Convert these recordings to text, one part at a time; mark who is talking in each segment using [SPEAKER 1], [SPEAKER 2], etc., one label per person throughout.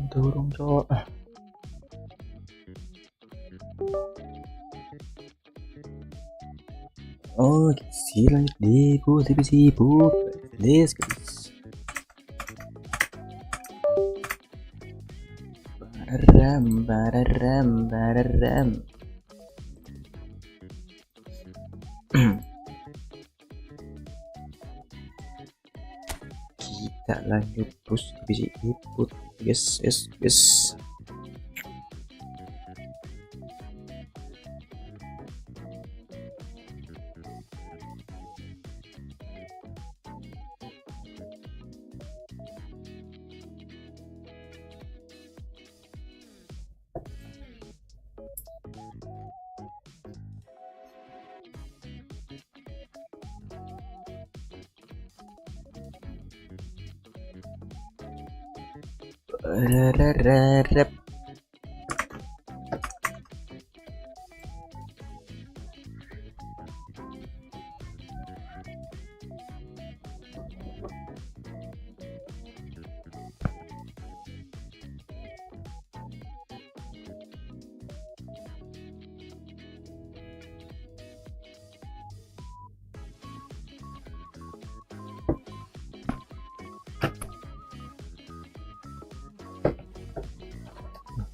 [SPEAKER 1] turun cowok. Oh, lanjut divisi sibuk. Let's go. Bararam. Kita lanjut terus divisi eFootball. Yes. Rep.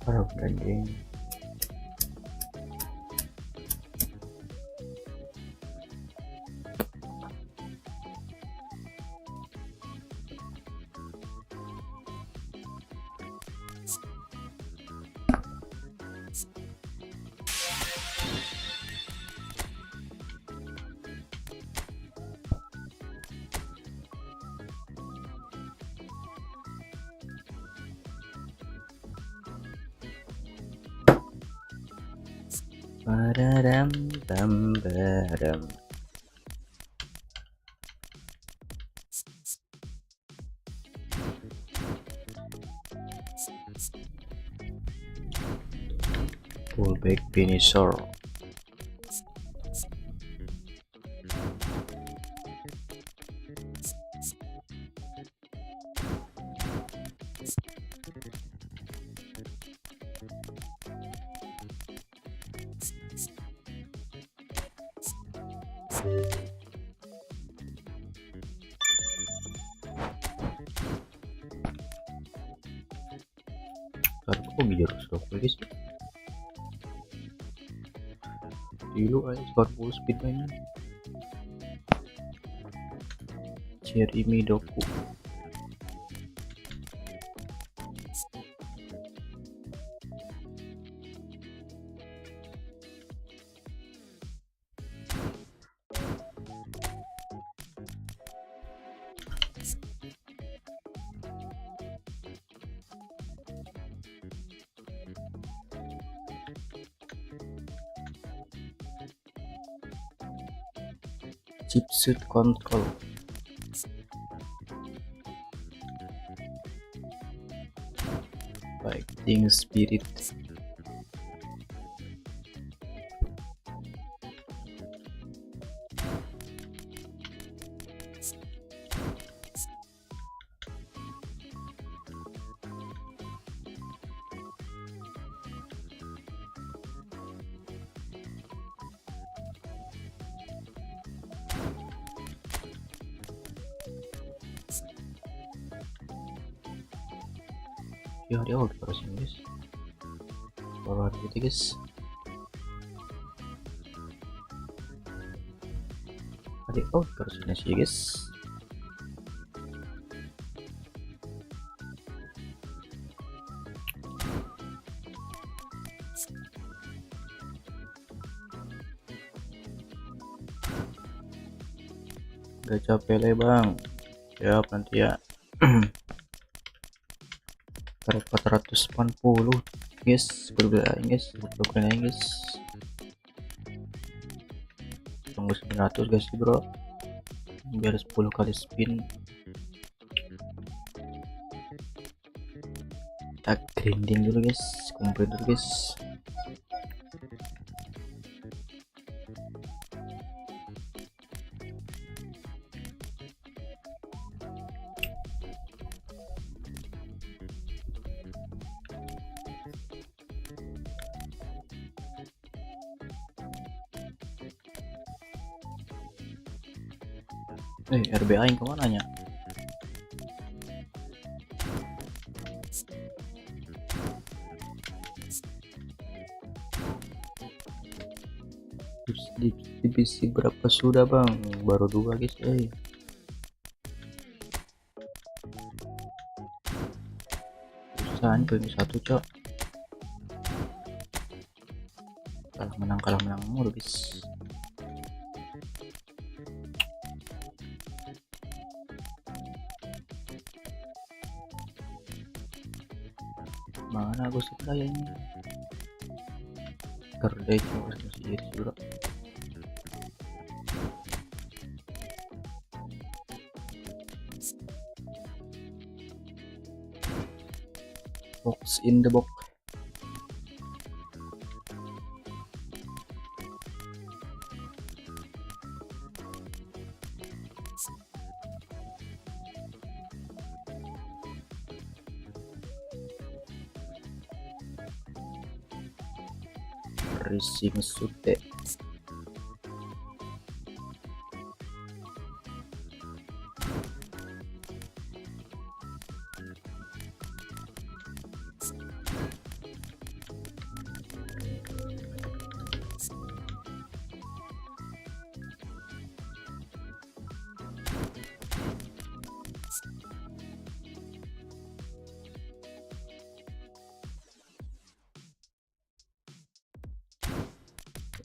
[SPEAKER 1] Para branding. Badadam. Fullback finisher. Kok bisa rusuh guys? Dulu aja 40 speed mainnya. Jeremy Doku. Chipset control. Fighting spirit. Ya dia udah terus guys. Baru gitu guys. Adik terus sih guys. Gak capek lah bang. Siap nanti ya. 480 guys, berbeda guys, tunggu 900 guys bro, biar 10 kali spin. Kita grinding dulu guys, kumpulin dulu guys. RBA yang kemana nya? Terus divisi berapa sudah bang? Baru 2 guys. Susah nih ini 1 cok. Kalah menang mulu guys. Mana Agus kayaknya kerdai cuma masih jadi surat. Box in the box. Racing sute.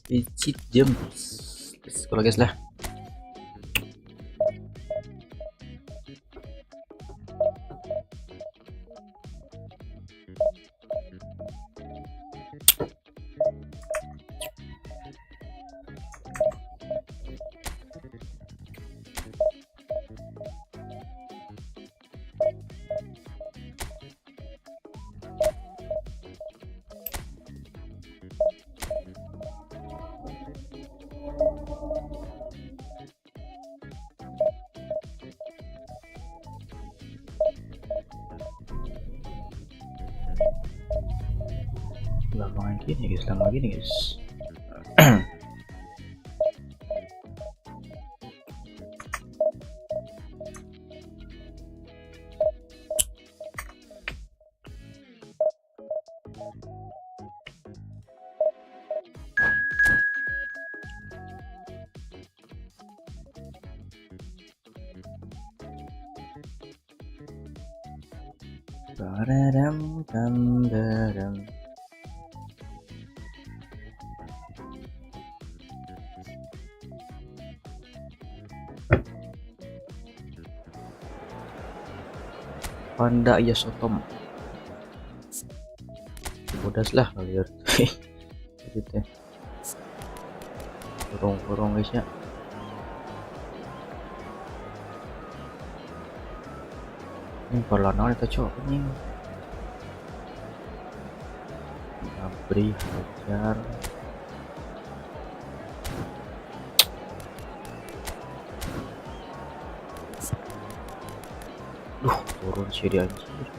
[SPEAKER 1] Icit jam. Sekolah guys lah. Lama gini guys. Badadam dam dadam. Panda ya sotom. Bodas lah kali ya. Gitu. Kurung guys ya. Ini perlawanan kita cok ini. Beri hajar. Turun sih dia anjir.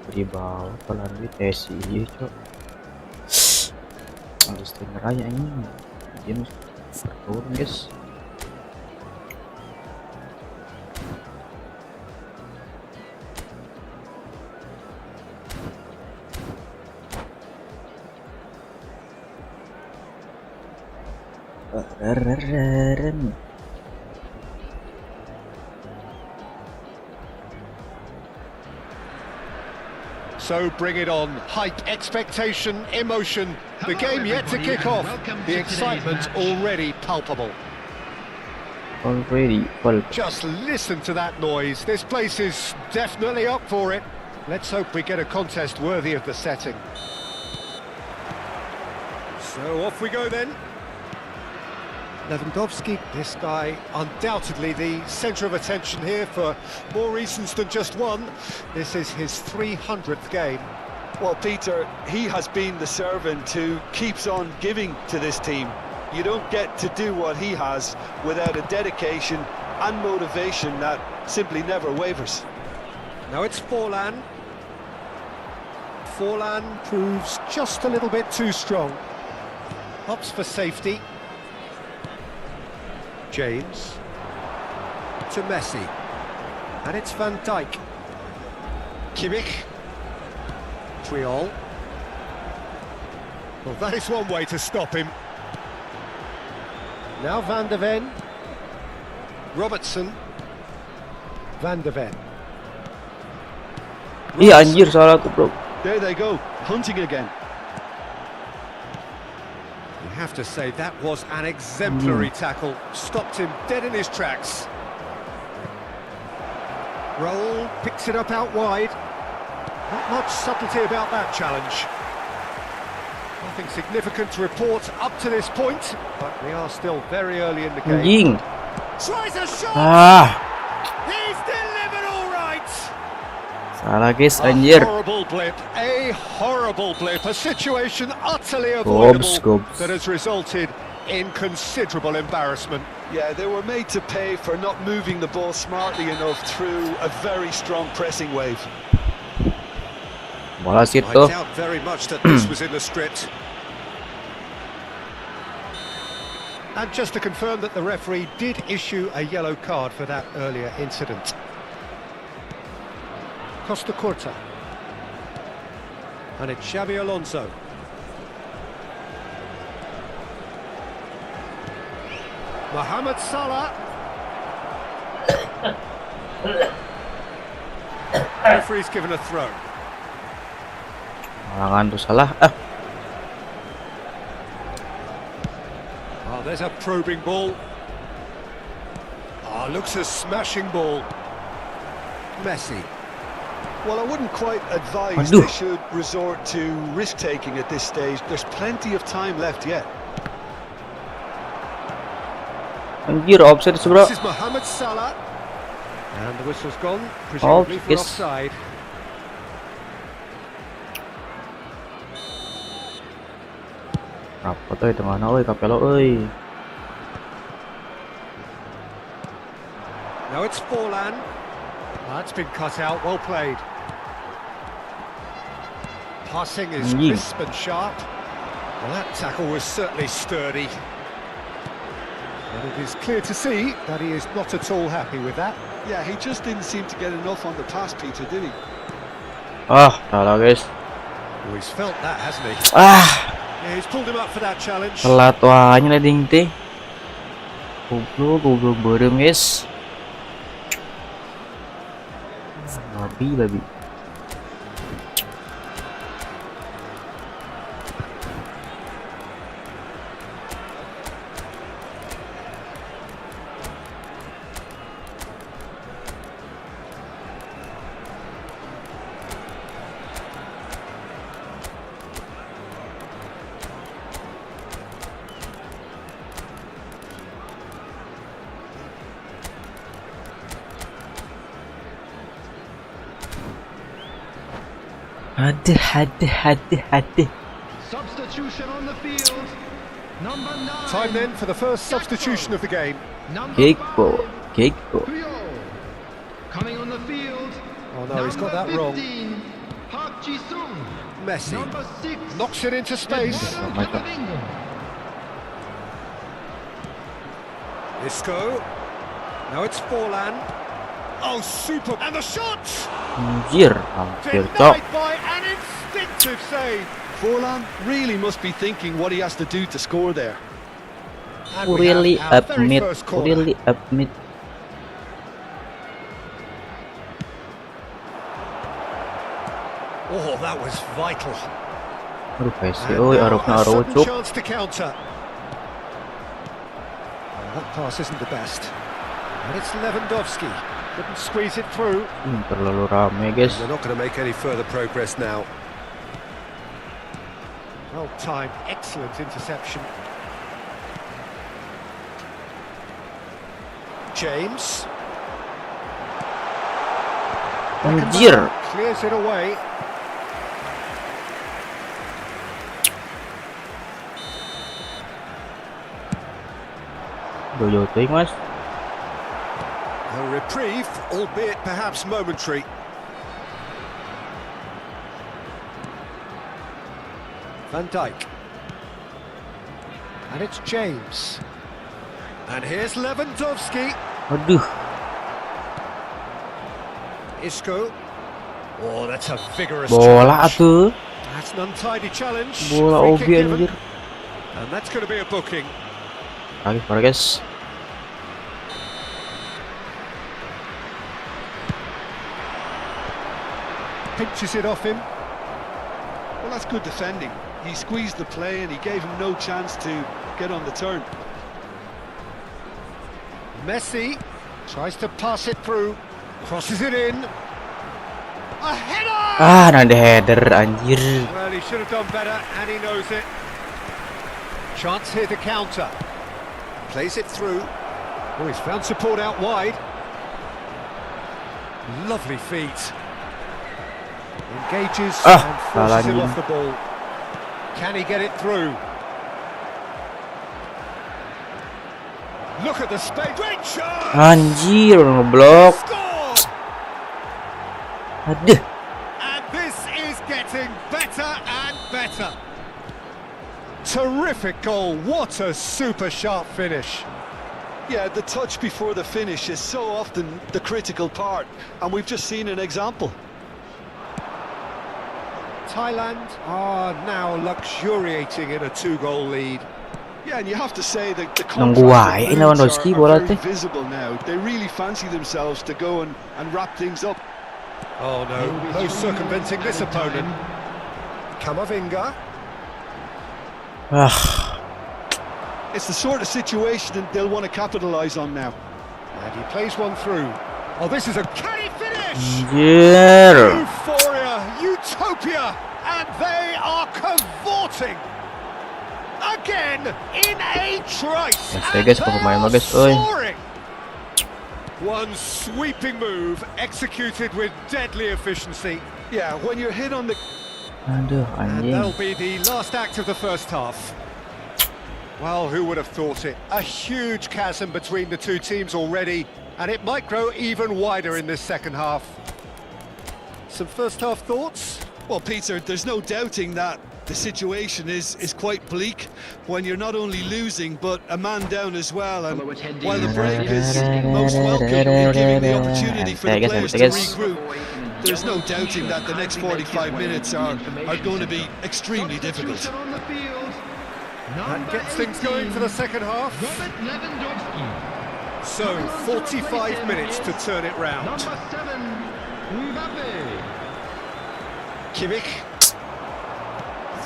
[SPEAKER 1] Beri bawah pelan di tesi cok. Harus raya ini. Dia mesti turun guys.
[SPEAKER 2] So bring it on. Hype, expectation, emotion. The game yet to kick off. The excitement already palpable. Just listen to that noise. This place is definitely up for it. Let's hope we get a contest worthy of the setting. So off we go then. Lewandowski, this guy undoubtedly the centre of attention here for more reasons than just one. This is his 300th game.
[SPEAKER 3] Well, Peter, he has been the servant who keeps on giving to this team. You don't get to do what he has without a dedication and motivation that simply never wavers.
[SPEAKER 2] Now it's Forlan. Forlan proves just a little bit too strong. Opts for safety. James to Messi, and it's Van Dijk. Kimmich, Triol. Well, that is one way to stop him. Now Van de Ven, Robertson, Van de Ven.
[SPEAKER 1] Iya anjir, salah tuh bro.
[SPEAKER 3] There they go, hunting again.
[SPEAKER 2] You have to say that was an exemplary tackle. Stopped him dead in his tracks. Roll, picks it up out wide. Not much subtlety about that challenge. Nothing significant to report up to this point, but we are still very early in the game.
[SPEAKER 1] Anjing.
[SPEAKER 2] Tries a shot!
[SPEAKER 1] Ah,
[SPEAKER 2] He's delivered all right!
[SPEAKER 1] salah guys
[SPEAKER 2] A
[SPEAKER 1] anjir.
[SPEAKER 2] horrible blip, a situation utterly avoidable
[SPEAKER 1] Gobs.
[SPEAKER 2] that has resulted in considerable embarrassment.
[SPEAKER 3] Yeah, they were made to pay for not moving the ball smartly enough through a very strong pressing wave.
[SPEAKER 1] Bola
[SPEAKER 2] I
[SPEAKER 1] situ.
[SPEAKER 2] doubt very much that this was in the script. And just to confirm that the referee did issue a yellow card for that earlier incident. Costa Curta. And it's Xabi Alonso. Mohamed Salah. Referee's given a throw.
[SPEAKER 1] Malangan tuh salah. Ah,
[SPEAKER 2] Oh, there's a probing ball. Oh, looks a smashing ball. Messi.
[SPEAKER 3] Well, I wouldn't quite advise
[SPEAKER 1] Aduh.
[SPEAKER 3] they should resort to risk-taking at this stage. There's plenty of time left yet.
[SPEAKER 1] anjir offside bro.
[SPEAKER 2] This is Mohamed Salah. And the whistle's gone, presumably for
[SPEAKER 1] yes.
[SPEAKER 2] offside.
[SPEAKER 1] Rapot euy tengahna euy Kapelo euy.
[SPEAKER 2] Now it's Forlan. That's been cut out, well played. Passing is
[SPEAKER 1] Anjing.
[SPEAKER 2] crisp and sharp. Well, that tackle was certainly sturdy. And it is clear to see that he is not at all happy with that.
[SPEAKER 3] Yeah, he just didn't seem to get enough on the pass, Peter, did he?
[SPEAKER 1] Ah, salah guys.
[SPEAKER 2] Oh, he's felt that, hasn't he?
[SPEAKER 1] Ah,
[SPEAKER 2] Yeah, he's pulled him up for that challenge.
[SPEAKER 1] telat wahnya lah ding teh. Goblok beureum guys. Babi. Hati.
[SPEAKER 4] Substitution on the field. Number 9.
[SPEAKER 2] Time then for the first substitution of the game.
[SPEAKER 4] Number
[SPEAKER 1] Jago.
[SPEAKER 4] 5, coming on the field.
[SPEAKER 2] Oh no, he's got that wrong.
[SPEAKER 4] 15, Park Ji-sung.
[SPEAKER 2] Messi
[SPEAKER 4] Number 6,
[SPEAKER 2] knocks it into space.
[SPEAKER 1] Oh my God.
[SPEAKER 2] Isco. Now it's Forlan. Oh, super! And the shot!
[SPEAKER 1] Anjir, hampir cok.
[SPEAKER 2] Denied by an instinctive save.
[SPEAKER 3] Forlan really must be thinking what he has to do to score there.
[SPEAKER 2] And we have
[SPEAKER 1] Really
[SPEAKER 2] our very
[SPEAKER 1] admit.
[SPEAKER 2] first corner. Oh, that was vital.
[SPEAKER 1] Aduh, Messi,
[SPEAKER 2] And
[SPEAKER 1] oi,
[SPEAKER 2] now
[SPEAKER 1] arupna
[SPEAKER 2] a
[SPEAKER 1] aruh
[SPEAKER 2] sudden
[SPEAKER 1] cuk.
[SPEAKER 2] chance to counter. Well, that pass isn't the best. And it's Lewandowski. Couldn't squeeze it through.
[SPEAKER 1] Terlalu rame guys.
[SPEAKER 2] They're not going to make any further progress now. Well timed, excellent interception. James.
[SPEAKER 1] Anjir.
[SPEAKER 2] Clears it away.
[SPEAKER 1] Dojo ting mas.
[SPEAKER 2] A reprieve, albeit perhaps momentary. Van Dijk. And it's James. And here's Lewandowski.
[SPEAKER 1] Aduh.
[SPEAKER 2] Isco. Oh, that's a vigorous
[SPEAKER 1] Bola
[SPEAKER 2] challenge.
[SPEAKER 1] tuh.
[SPEAKER 2] That's an untidy challenge.
[SPEAKER 1] Bola
[SPEAKER 2] Free
[SPEAKER 1] OB
[SPEAKER 2] kick given.
[SPEAKER 1] anjir.
[SPEAKER 2] And that's going to be a booking.
[SPEAKER 1] Lagi para guys.
[SPEAKER 2] Pinches it off him.
[SPEAKER 3] Well, that's good defending. He squeezed the play and he gave him no chance to get on the turn.
[SPEAKER 2] Messi tries to pass it through. Crosses it in. A header!
[SPEAKER 1] Ah, nanti header anjir.
[SPEAKER 2] Well, he should have done better, and he knows it. Chance here to counter. Plays it through. Oh, he's found support out wide. Lovely feet. Engages and forces him off the ball. Can he get it through? Look at the space. Great shot!
[SPEAKER 1] Anjir, ngeblok.
[SPEAKER 2] Score!
[SPEAKER 1] Aduh.
[SPEAKER 2] And this is getting better and better. Terrific goal. What a super sharp finish.
[SPEAKER 3] Yeah, the touch before the finish is so often the critical part, and we've just seen an example.
[SPEAKER 2] Thailand are now luxuriating in a 2-goal lead.
[SPEAKER 3] Yeah, and you have to say that the
[SPEAKER 1] Nunggu wae Lewandowski bola
[SPEAKER 3] very
[SPEAKER 1] teh.
[SPEAKER 3] visible now. They really fancy themselves to go and wrap things up.
[SPEAKER 2] Oh no, no circumventing this opponent. Kamavinga.
[SPEAKER 1] Ah,
[SPEAKER 3] It's the sort of situation that they'll want to capitalise on now.
[SPEAKER 2] And he plays one through. Oh, this is a canny finish!
[SPEAKER 1] anjir.
[SPEAKER 2] Euphoria, utopia, and they are cavorting again in a trice.
[SPEAKER 1] Yes,
[SPEAKER 2] And
[SPEAKER 1] guys,
[SPEAKER 2] they
[SPEAKER 1] pemain
[SPEAKER 2] are
[SPEAKER 1] guys, oi.
[SPEAKER 2] soaring. One sweeping move executed with deadly efficiency.
[SPEAKER 3] Yeah, when you're hit on the...
[SPEAKER 1] Aduh,
[SPEAKER 2] And that'll
[SPEAKER 1] anjing.
[SPEAKER 2] be the last act of the first half. Well, who would have thought it? A huge chasm between the two teams already, and it might grow even wider in this second half. Some first half thoughts?
[SPEAKER 3] Well, Peter, there's no doubting that the situation is quite bleak when you're not only losing, but a man down as well. And while the break is most welcome in giving the opportunity for the players to regroup, there's no doubting that the next 45 minutes are going to be extremely difficult.
[SPEAKER 4] Substitution on the field.
[SPEAKER 2] That gets things going for the second half.
[SPEAKER 4] Robert Lewandowski.
[SPEAKER 2] So, 45 minutes to turn it round.
[SPEAKER 4] Number 7, Mbappe.
[SPEAKER 2] Kimmich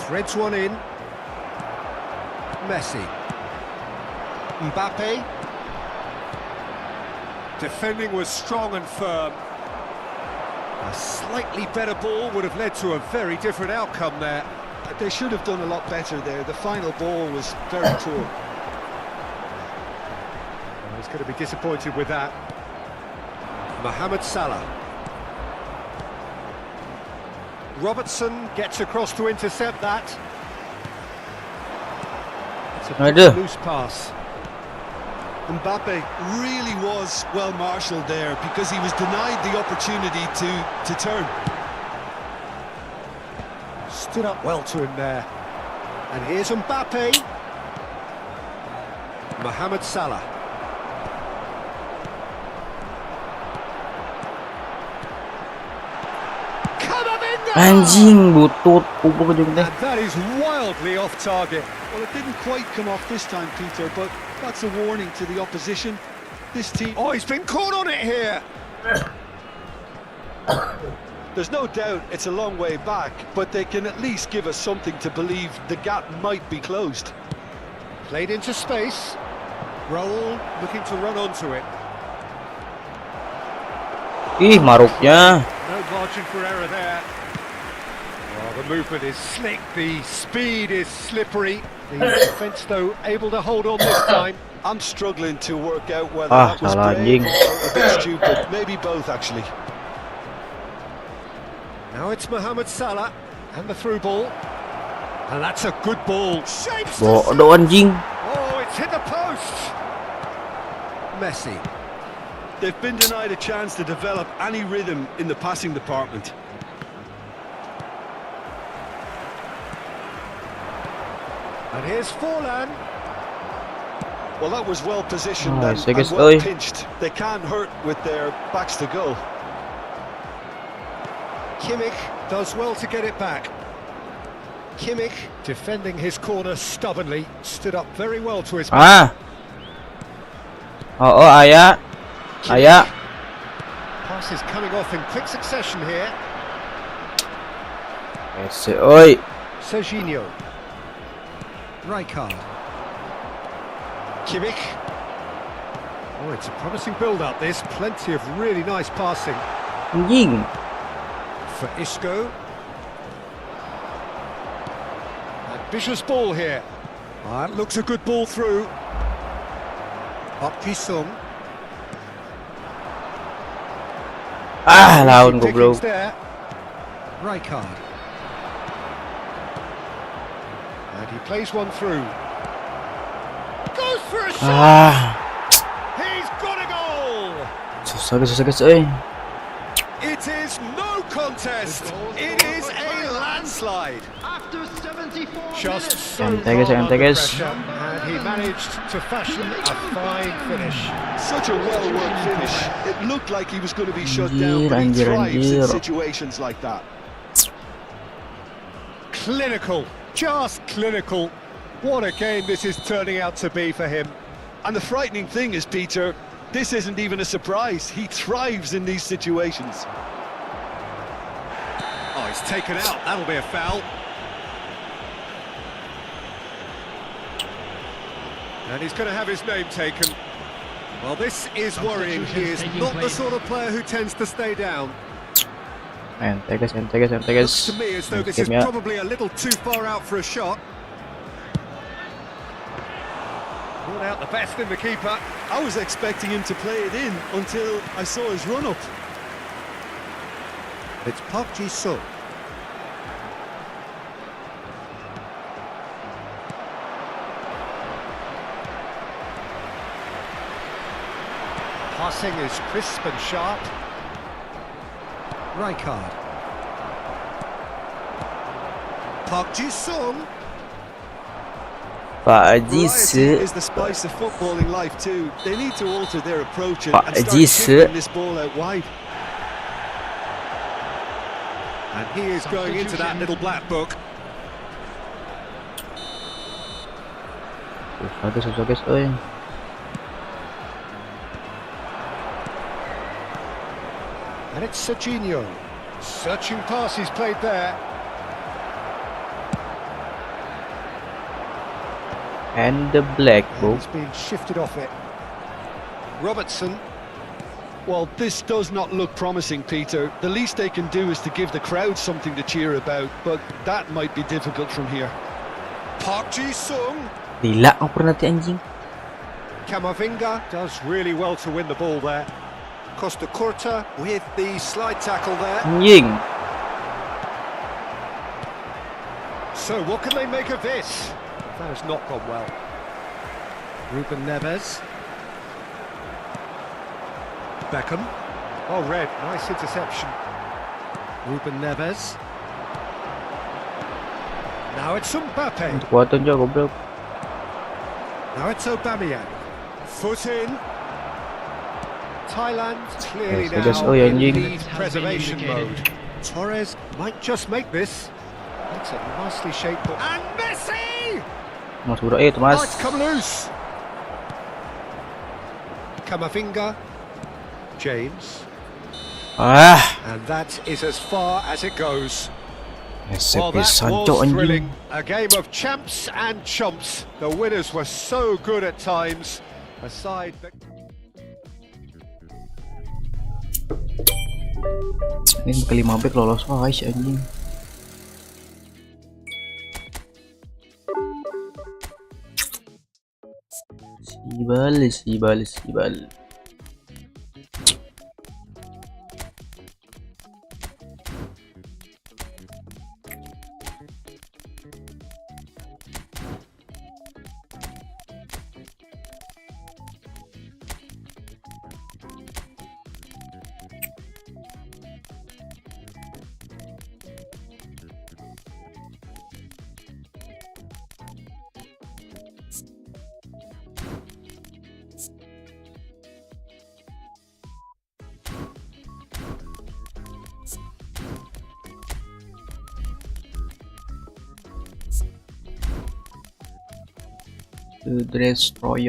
[SPEAKER 2] threads one in. Messi. Mbappe. Defending was strong and firm. A slightly better ball would have led to a very different outcome there.
[SPEAKER 3] They should have done a lot better there. The final ball was very poor.
[SPEAKER 2] He's going to be disappointed with that. Mohamed Salah. Robertson gets across to intercept that. It's a
[SPEAKER 1] Aduh.
[SPEAKER 2] loose pass.
[SPEAKER 3] Mbappe really was well marshalled there because he was denied the opportunity to turn.
[SPEAKER 2] Stood up well to him there. And here's Mbappe. Mohamed Salah. Kamavinga!
[SPEAKER 1] Anjing, butut. Kubur ujung teh.
[SPEAKER 2] And that is wildly off target.
[SPEAKER 3] Well, it didn't quite come off this time, Peter, but that's a warning to the opposition. This team...
[SPEAKER 2] Oh, he's been caught on it here.
[SPEAKER 3] There's no doubt it's a long way back, but they can at least give us something to believe the gap might be closed.
[SPEAKER 2] Played into space. Raul looking to run onto it.
[SPEAKER 1] Ih, maruknya.
[SPEAKER 2] No margin for error there. Oh, the movement is slick, the speed is slippery. The defence, though, able to hold on this time.
[SPEAKER 3] I'm struggling to work out whether
[SPEAKER 1] Ah,
[SPEAKER 3] that was
[SPEAKER 1] salah
[SPEAKER 3] brave
[SPEAKER 1] anjing.
[SPEAKER 3] or a bit stupid. Maybe both, actually.
[SPEAKER 2] Now it's Mohamed Salah and the through ball. And that's a good ball. Shapes to
[SPEAKER 1] Bodoh anjing.
[SPEAKER 2] Oh, it's hit the post. Messi.
[SPEAKER 3] They've been denied a chance to develop any rhythm in the passing department.
[SPEAKER 2] And here's Forlan.
[SPEAKER 3] Well, that was well positioned
[SPEAKER 1] Nice, I
[SPEAKER 3] and
[SPEAKER 1] guess.
[SPEAKER 3] well
[SPEAKER 1] Oi.
[SPEAKER 3] pinched. They can't hurt with their backs to goal.
[SPEAKER 2] Kimmich does well to get it back. Kimmich defending his corner stubbornly, stood up very well to his
[SPEAKER 1] Ah. Oh, Aya. Aya.
[SPEAKER 2] passes coming off in quick succession here.
[SPEAKER 1] Ese, oi.
[SPEAKER 2] Serginho. Rijkaard. Kimmich. Oh, it's a promising build-up this. Plenty of really nice passing.
[SPEAKER 1] Anjing.
[SPEAKER 2] For Isco. Ambitious ball here. It looks a good ball through. Up Jisung.
[SPEAKER 1] Ah, lawan goblok.
[SPEAKER 2] There. Rijkaard. And he plays one through. Goes for a shot.
[SPEAKER 1] Ah.
[SPEAKER 2] He's got a goal.
[SPEAKER 1] Susah guys, oi.
[SPEAKER 2] It is no contest. It is a landslide.
[SPEAKER 4] After 74
[SPEAKER 2] Just
[SPEAKER 4] minutes.
[SPEAKER 2] so
[SPEAKER 1] Santai guys,
[SPEAKER 2] calm
[SPEAKER 1] santai
[SPEAKER 2] under
[SPEAKER 1] guys.
[SPEAKER 2] pressure, and he managed to fashion a fine finish.
[SPEAKER 3] Such a well-worked finish. It looked like he was going to be shut
[SPEAKER 1] Anjir,
[SPEAKER 3] down, but he
[SPEAKER 1] anjir,
[SPEAKER 3] thrives in
[SPEAKER 1] anjir.
[SPEAKER 3] situations like that.
[SPEAKER 2] Clinical, just clinical. What a game this is turning out to be for him.
[SPEAKER 3] And the frightening thing is, Peter, this isn't even a surprise. He thrives in these situations.
[SPEAKER 2] Oh, he's taken out. That'll be a foul. And he's going to have his name taken. Well, this is worrying. He is not the sort of player who tends to stay down.
[SPEAKER 1] Santai guys, santai guys, santai guys.
[SPEAKER 2] Looks to me as though this is
[SPEAKER 1] Game ya.
[SPEAKER 2] probably a little too far out for a shot. Brought out the best in the keeper.
[SPEAKER 3] I was expecting him to play it in until I saw his run-up.
[SPEAKER 2] It's Park Ji-sung. Passing is crisp and sharp. Rijkaard. Park Ji-sung.
[SPEAKER 1] Pak
[SPEAKER 3] Variety
[SPEAKER 1] Jise.
[SPEAKER 3] is the spice of footballing life too. They need to alter their approach and,
[SPEAKER 1] Pak
[SPEAKER 3] and start
[SPEAKER 1] Jise.
[SPEAKER 3] kicking this ball out wide.
[SPEAKER 2] And he is going into that little black book.
[SPEAKER 1] Susah guys, oi.
[SPEAKER 2] And it's Serginho. Searching pass he's played there.
[SPEAKER 1] And the black
[SPEAKER 2] And
[SPEAKER 1] book.
[SPEAKER 2] he's been shifted off it. Robertson.
[SPEAKER 3] Well, this does not look promising, Peter. The least they can do is to give the crowd something to cheer about, but that might be difficult from here.
[SPEAKER 2] Park Ji-sung.
[SPEAKER 1] Gila ngoper nanti anjing.
[SPEAKER 2] Camavinga does really well to win the ball there. Costa Curta with the slide tackle there.
[SPEAKER 1] Anjing.
[SPEAKER 2] So what can they make of this? That has not gone well. Ruben Neves. Beckham. Oh, red. Nice interception. Ruben Neves. Now it's Mbappe.
[SPEAKER 1] Kuatan juga goblok.
[SPEAKER 2] Now it's Aubameyang. Foot in. Thailand clearly
[SPEAKER 1] Yes, I guess-
[SPEAKER 2] now
[SPEAKER 1] oh, yeah,
[SPEAKER 2] in
[SPEAKER 1] anjing.
[SPEAKER 2] lead preservation mode. Torres might just make this. That's a nicely shaped ball. And Messi!
[SPEAKER 1] Mas udah itu mas.
[SPEAKER 2] Oh, it's come loose. Camavinga. James.
[SPEAKER 1] Ah.
[SPEAKER 2] And that is as far as it goes.
[SPEAKER 1] Esep
[SPEAKER 2] Well, that
[SPEAKER 1] Santo
[SPEAKER 2] was
[SPEAKER 1] anjing.
[SPEAKER 2] thrilling. A game of champs and chumps. The winners were so good at times. A side that...
[SPEAKER 1] Ini ke 5 back lolos guys anjing. Sibal. to destroy.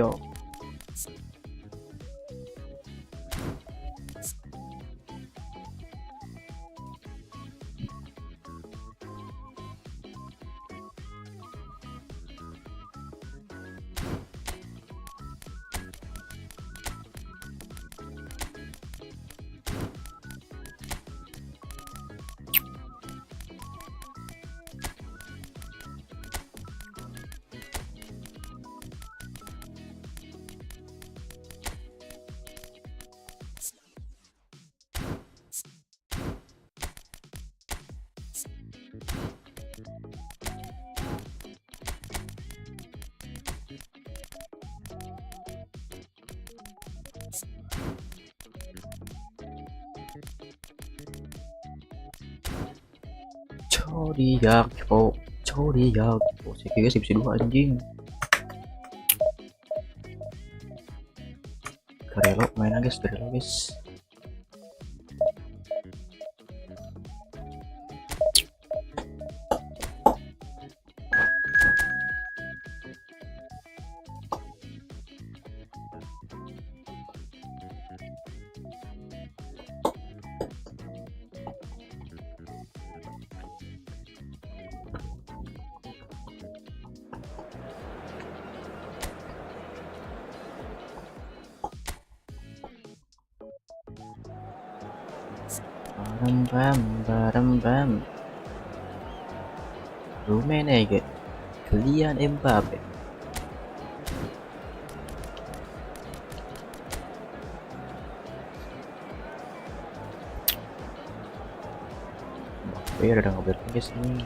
[SPEAKER 1] Jago. Saya kira divisi 2 anjing. Garelo main guys. Bam. Rummenigge, Kylian Mbappe. Mbappe udah ngobrol guys nih.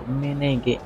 [SPEAKER 1] Rummenigge.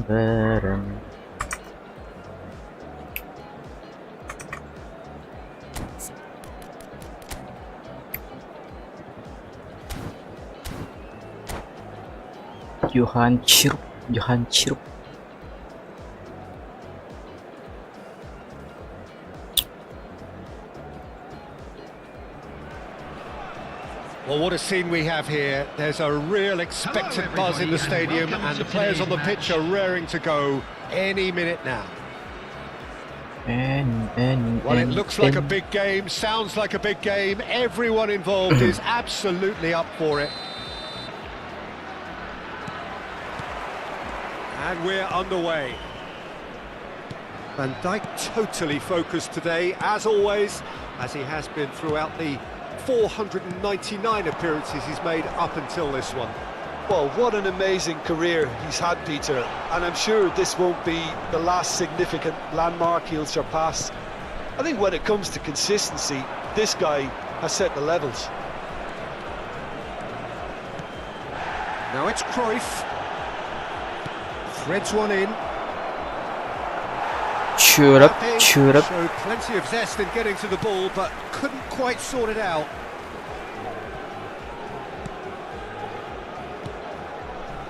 [SPEAKER 1] Bareng. Johan Cirup.
[SPEAKER 2] Well, what a scene we have here. There's a real expectant buzz in the stadium, and the players on the pitch are raring to go any minute now. Well, it looks like a big game, sounds like a big game. Everyone involved is absolutely up for it. And we're underway. Van Dijk totally focused today, as always, as he has been throughout the 499 appearances he's made up until this one.
[SPEAKER 3] Well, what an amazing career he's had, Peter, and I'm sure this won't be the last significant landmark he'll surpass. I think when it comes to consistency, this guy has set the levels.
[SPEAKER 2] Now it's Cruyff. Threads one in.
[SPEAKER 1] Shoot up.
[SPEAKER 2] Showed plenty of zest in getting to the ball, but couldn't quite sort it out.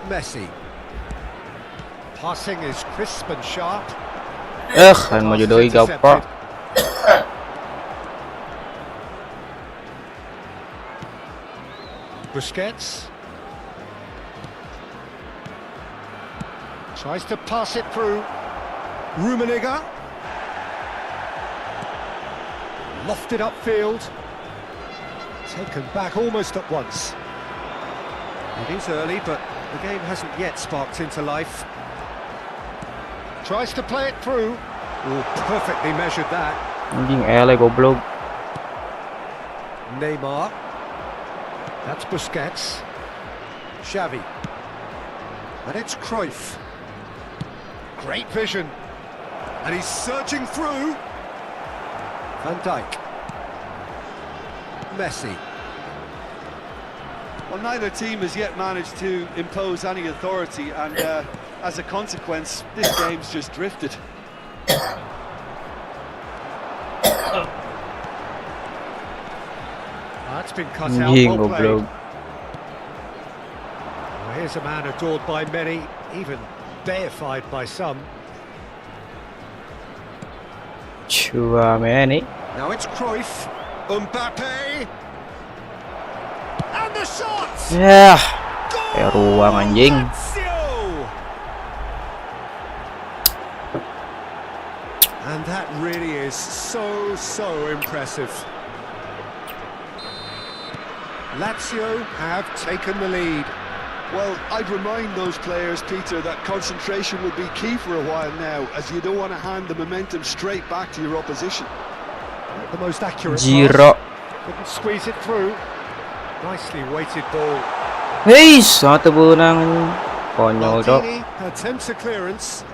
[SPEAKER 2] Messi. Passing is crisp and sharp.
[SPEAKER 1] Kan mau jodohi gampang.
[SPEAKER 2] Busquets. Tries to pass it through. Rummenigge. Lofted upfield. Taken back almost at once. It is early, but the game hasn't yet sparked into life. Tries to play it through. Oh, perfectly measured that.
[SPEAKER 1] Anjing ele goblok.
[SPEAKER 2] Neymar. That's Busquets. Xavi. And it's Cruyff. Great vision. And he's searching through. Van Dijk. Messi.
[SPEAKER 3] Well, neither team has yet managed to impose any authority, and as a consequence, this game's just drifted.
[SPEAKER 2] That's been cut out.
[SPEAKER 1] Anjing
[SPEAKER 2] Well played.
[SPEAKER 1] goblok.
[SPEAKER 2] Well, here's a man adored by many, even deified by some.
[SPEAKER 1] Cuman.
[SPEAKER 2] Now it's Cruyff. Mbappe. And the shot!
[SPEAKER 1] Ya, kayak ruang anjing.
[SPEAKER 2] Lazio! And that really is so impressive. Lazio have taken the lead.
[SPEAKER 3] Well, I'd remind those players, Peter, that concentration will be key for a while now, as you don't want to hand the momentum straight back to your opposition.
[SPEAKER 2] Not the most accurate
[SPEAKER 1] Jiro.
[SPEAKER 2] pass. Couldn't squeeze it through. Nicely weighted ball.
[SPEAKER 1] Hei, satu benang konyol dok.
[SPEAKER 2] Maldini attempts a clearance.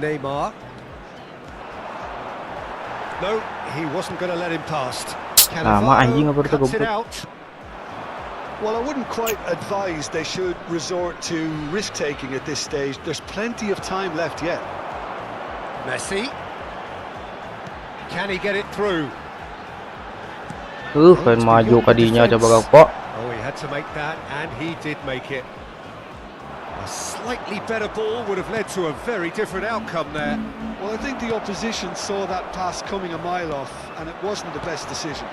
[SPEAKER 2] Neymar. No, he wasn't going to let him past.
[SPEAKER 1] Lama anjing apa itu
[SPEAKER 2] Cuts it
[SPEAKER 1] goblok.
[SPEAKER 2] out.
[SPEAKER 3] Well, I wouldn't quite advise they should resort to risk-taking at this stage. There's plenty of time left yet.
[SPEAKER 2] Messi. Can he get it through?
[SPEAKER 1] Kan maju kadinya coba kok.
[SPEAKER 2] Oh, he had to make that, and he did make it. A slightly better ball would have led to a very different outcome there.
[SPEAKER 3] Well, I think the opposition saw that pass coming a mile off, and it wasn't the best decision.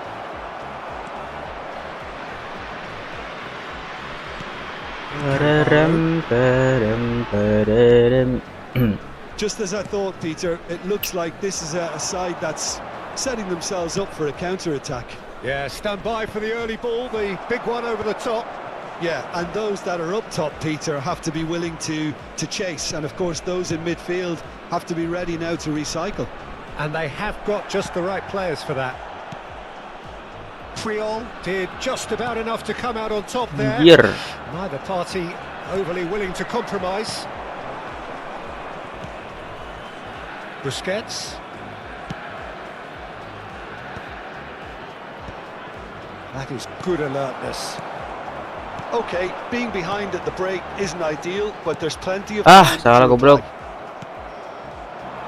[SPEAKER 3] Just as I thought, Peter, it looks like this is a side that's setting themselves up for a counter-attack.
[SPEAKER 2] Yeah, stand by for the early ball, the big one over the top.
[SPEAKER 3] Yeah, and those that are up top, Peter, have to be willing to chase, and of course those in midfield have to be ready now to recycle.
[SPEAKER 2] And they have got just the right players for that. Puyol did just about enough to come out on top there.
[SPEAKER 1] Anjir.
[SPEAKER 2] Neither party overly willing to compromise. Busquets. That is good alertness.
[SPEAKER 3] Okay, being behind at the break isn't ideal, but there's plenty of
[SPEAKER 1] Ah,
[SPEAKER 3] time
[SPEAKER 1] salah
[SPEAKER 3] to
[SPEAKER 1] goblok.
[SPEAKER 3] apply.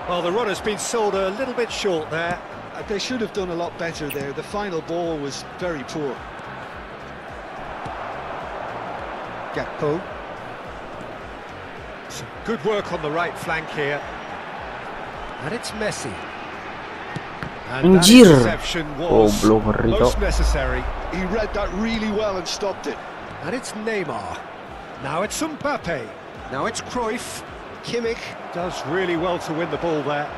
[SPEAKER 2] Well, the runner's been sold a little bit short there.
[SPEAKER 3] They should have done a lot better there. The final ball was very poor.
[SPEAKER 2] Jago. Some good work on the right flank here. And it's Messi. And that
[SPEAKER 1] Anjir.
[SPEAKER 2] interception was
[SPEAKER 1] Goblok ngeri
[SPEAKER 2] most
[SPEAKER 1] kok.
[SPEAKER 2] necessary.
[SPEAKER 3] He read that really well and stopped it.
[SPEAKER 2] And it's Neymar. Now it's Mbappe. Now it's Cruyff. Kimmich does really well to win the ball there.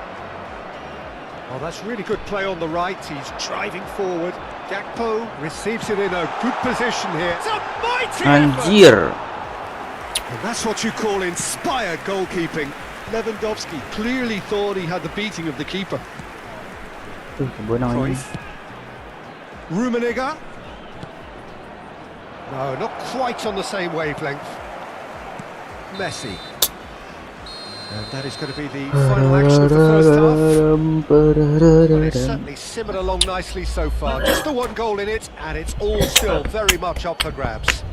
[SPEAKER 2] Oh, that's really good play on the right. He's driving forward. Gakpo receives it in a good position here. It's a mighty effort.
[SPEAKER 1] Anjir.
[SPEAKER 2] And that's what you call inspired goalkeeping.
[SPEAKER 3] Lewandowski clearly thought he had the beating of the keeper.
[SPEAKER 1] Benang anjing.
[SPEAKER 2] Cruyff. Rummenigge. No, not quite on the same wavelength. Messi. And that is going to be the final action of the first half. Well, it's certainly simmered along nicely so far. Just the one goal in it, and it's all still very much up for grabs.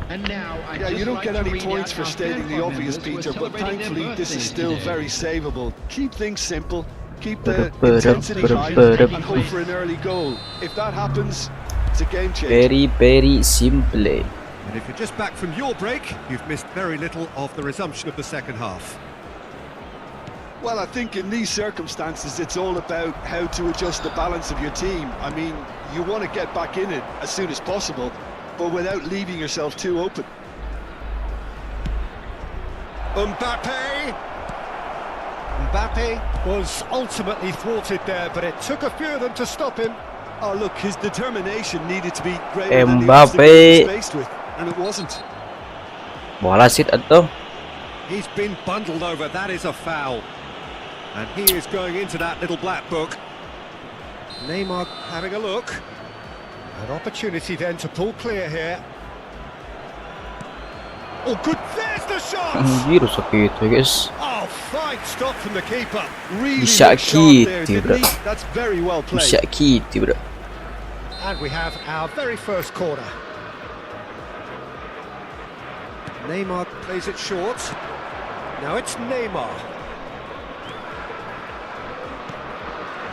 [SPEAKER 4] And now,
[SPEAKER 3] Yeah, you don't get any points for stating the obvious, Peter, but thankfully this is still very savable. Keep things simple, keep the intensity high, and hope for an early goal. If that happens, it's a game changer.
[SPEAKER 1] Very simple.
[SPEAKER 2] And if you're just back from your break, you've missed very little of the resumption of the second half.
[SPEAKER 3] Well, I think in these circumstances it's all about how to adjust the balance of your team. I mean, you want to get back in it as soon as possible, but without leaving yourself too open.
[SPEAKER 2] Mbappe! Mbappe was ultimately thwarted there, but it took a few of them to stop him.
[SPEAKER 3] Oh, look, his determination needed to be greater than the
[SPEAKER 1] Mbappe.
[SPEAKER 3] obstacle he was faced with, and it wasn't.
[SPEAKER 1] Bola sit ito.
[SPEAKER 2] He's been bundled over, that is a foul. And he is going into that little black book. Neymar having a look. An opportunity then to pull clear here. Oh, good, there's the shot!
[SPEAKER 1] Anjir, sakit guys.
[SPEAKER 2] Oh, fine stop from the keeper.
[SPEAKER 3] Really
[SPEAKER 1] Bisa
[SPEAKER 3] looked sharp there,
[SPEAKER 1] gitu,
[SPEAKER 3] didn't he?
[SPEAKER 1] bro.
[SPEAKER 3] That's very well played.
[SPEAKER 1] Bisa gitu, bro.
[SPEAKER 2] And we have our very first corner. Neymar plays it short. Now it's Neymar.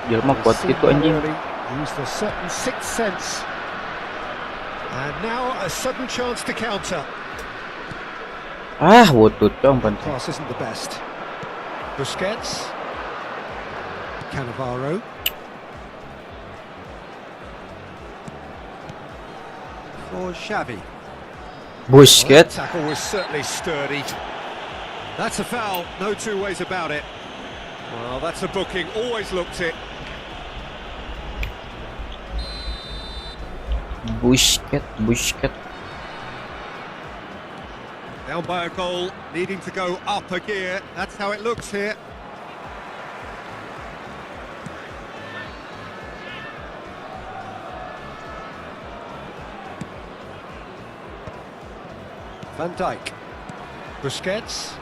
[SPEAKER 1] Jelma kuat gitu anjing.
[SPEAKER 2] Used a certain sixth sense. And now a sudden chance to counter.
[SPEAKER 1] Ah, butut dong pantai.
[SPEAKER 2] Pass isn't the best. Busquets. Cannavaro. For Xavi.
[SPEAKER 1] Busquets.
[SPEAKER 2] That tackle was certainly sturdy. That's a foul, no two ways about it. Well, that's a booking, always looked it.
[SPEAKER 1] Busquets.
[SPEAKER 2] Down by a goal, needing to go up a gear. That's how it looks here. Van Dijk. Busquets.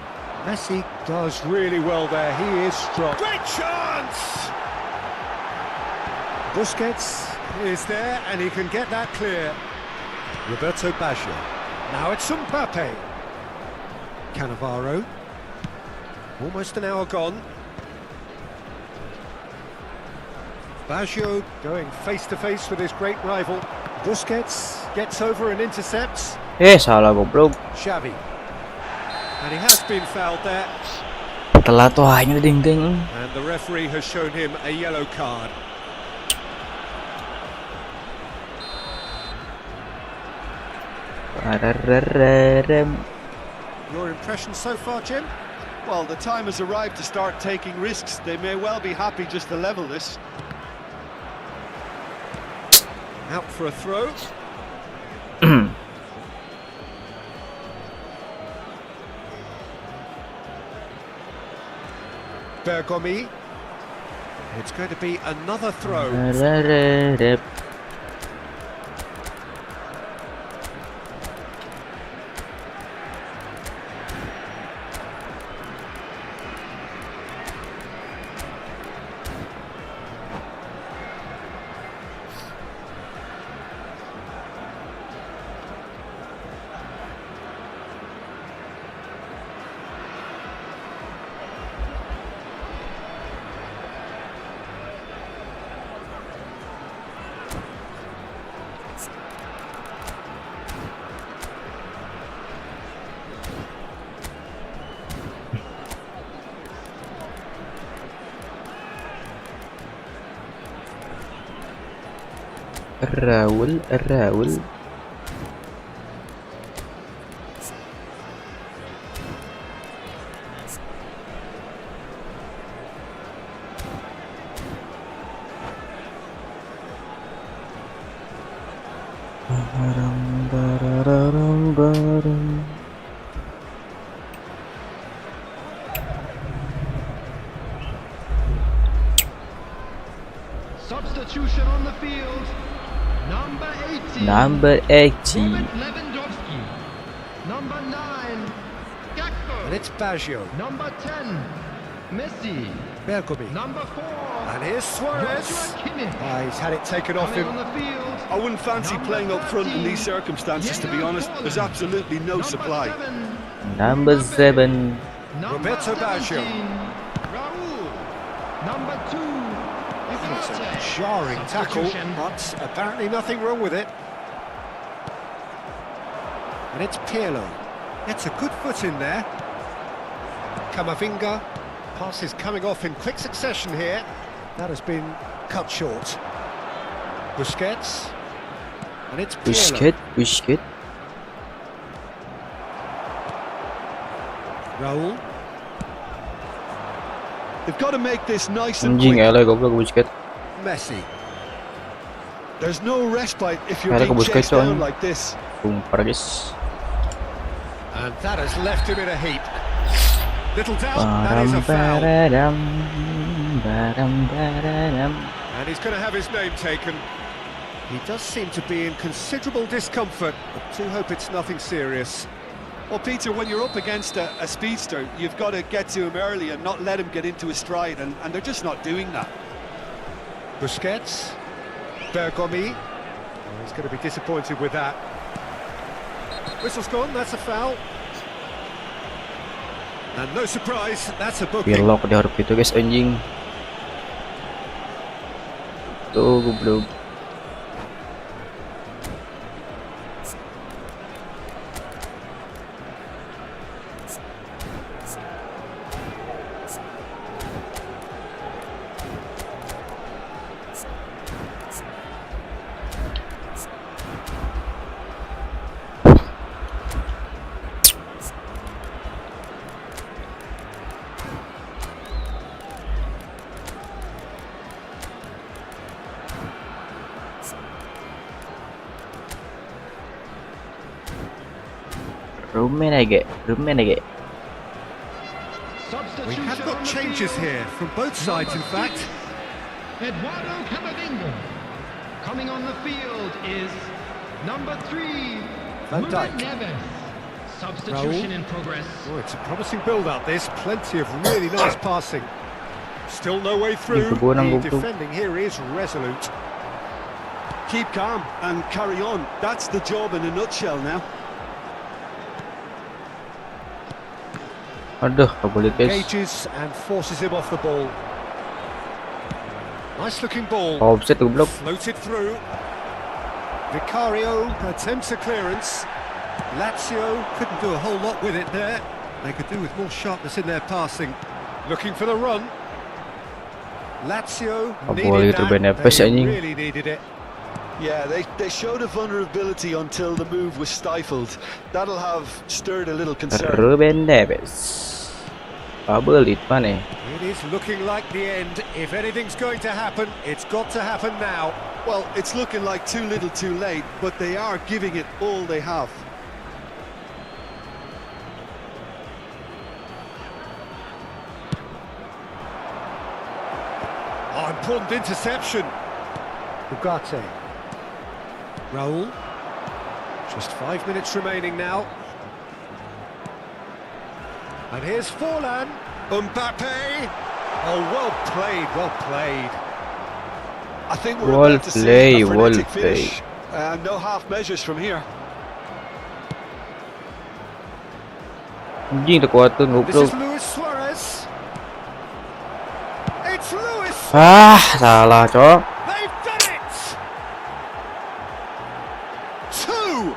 [SPEAKER 2] Messi does really well there. He is strong. Great chance! Busquets is there and he can get that clear. Roberto Baggio. Now it's Mbappe. Cannavaro. Almost an hour gone. Baggio going face to face with his great rival. Busquets gets over and intercepts.
[SPEAKER 1] Salah goblok.
[SPEAKER 2] Xavi. And he has been fouled there.
[SPEAKER 1] Telat tuh hanya ding-ding.
[SPEAKER 2] And the referee has shown him a yellow card. Your impression so far, Jim?
[SPEAKER 3] Well, the time has arrived to start taking risks. They may well be happy just to level this.
[SPEAKER 2] Out for a throw. Bergomi. It's going to be another throw.
[SPEAKER 1] الراول
[SPEAKER 4] Substitution on the field.
[SPEAKER 1] Number 80.
[SPEAKER 4] Lewandowski. Number 9. Gakpo.
[SPEAKER 2] And it's Baggio.
[SPEAKER 4] Number 10. Messi.
[SPEAKER 2] Bergomi.
[SPEAKER 4] Number 4.
[SPEAKER 2] And here's Suarez. He's had it taken off him.
[SPEAKER 4] On the field.
[SPEAKER 3] I wouldn't fancy playing up front in these circumstances, to be honest. There's absolutely no supply.
[SPEAKER 1] Number 7.
[SPEAKER 2] Roberto Baggio.
[SPEAKER 4] Raul. Number 2.
[SPEAKER 2] It's a jarring tackle, but apparently nothing wrong with it. And it's Pirlo. Gets a good foot in there. Camavinga. Pass is coming off in quick succession here. That has been cut short. Busquets. And it's Pirlo.
[SPEAKER 1] Busquets.
[SPEAKER 2] Raul.
[SPEAKER 3] They've got to make this nice and
[SPEAKER 1] Anjing
[SPEAKER 3] quick.
[SPEAKER 1] goblok Busquets.
[SPEAKER 2] Messi.
[SPEAKER 3] There's no respite if you're
[SPEAKER 1] Kaya
[SPEAKER 3] being
[SPEAKER 1] kabus
[SPEAKER 3] chased
[SPEAKER 1] kayo,
[SPEAKER 3] down like this.
[SPEAKER 1] Sumpah guys.
[SPEAKER 2] And that has left him in a heap. Little doubt, that
[SPEAKER 1] Baram
[SPEAKER 2] is a foul.
[SPEAKER 1] baradam, baram baradam.
[SPEAKER 2] And he's going to have his name taken. He does seem to be in considerable discomfort, but do hope it's nothing serious.
[SPEAKER 3] Well, Peter, when you're up against a speedster, you've got to get to him early and not let him get into his stride, and they're just not doing that.
[SPEAKER 2] Busquets, Bergomi. Oh, he's going to be disappointed with that. Whistle's gone, that's a foul. And no surprise, that's a booking.
[SPEAKER 1] Pirlock di harap itu guys, anjing. Tuh goblok. Rumen lagi.
[SPEAKER 2] We have got changes here from both sides, in fact.
[SPEAKER 4] Eduardo Camavinga. Coming on the field is number 3,
[SPEAKER 2] Santai.
[SPEAKER 4] Neves. Substitution in progress.
[SPEAKER 2] Oh, it's a promising build-up, this. Plenty of really nice passing. Still no way through. The defending here is resolute.
[SPEAKER 3] Keep calm and carry on. That's the job in a nutshell now.
[SPEAKER 1] Aduh, boleh guys.
[SPEAKER 2] Engages and forces him off the ball. Nice looking ball.
[SPEAKER 1] Offset goblok.
[SPEAKER 2] Floated through. Vicario attempts a clearance. Lazio couldn't do a whole lot with it there. They could do with more sharpness in their passing. Looking for the run. Lazio needed that. They really needed it.
[SPEAKER 3] Yeah, they showed a vulnerability until the move was stifled. That'll have stirred a little concern.
[SPEAKER 1] Ruben Neves. It mana?
[SPEAKER 2] It is looking like the end. If anything's going to happen, it's got to happen now.
[SPEAKER 3] Well, it's looking like too little too late, but they are giving it all they have.
[SPEAKER 2] Oh, important interception. Ugarte. Raul. Just 5 minutes remaining now. And here's Forlan. Mbappe. Oh, well played, well played.
[SPEAKER 3] I think we're about to see a frenetic finish.
[SPEAKER 1] Play.
[SPEAKER 3] No half measures from here.
[SPEAKER 1] Anjing kekuatan
[SPEAKER 2] This
[SPEAKER 1] goblok.
[SPEAKER 2] is Luis Suarez. It's Luis.
[SPEAKER 1] Salah, cok.
[SPEAKER 2] They've done it. Two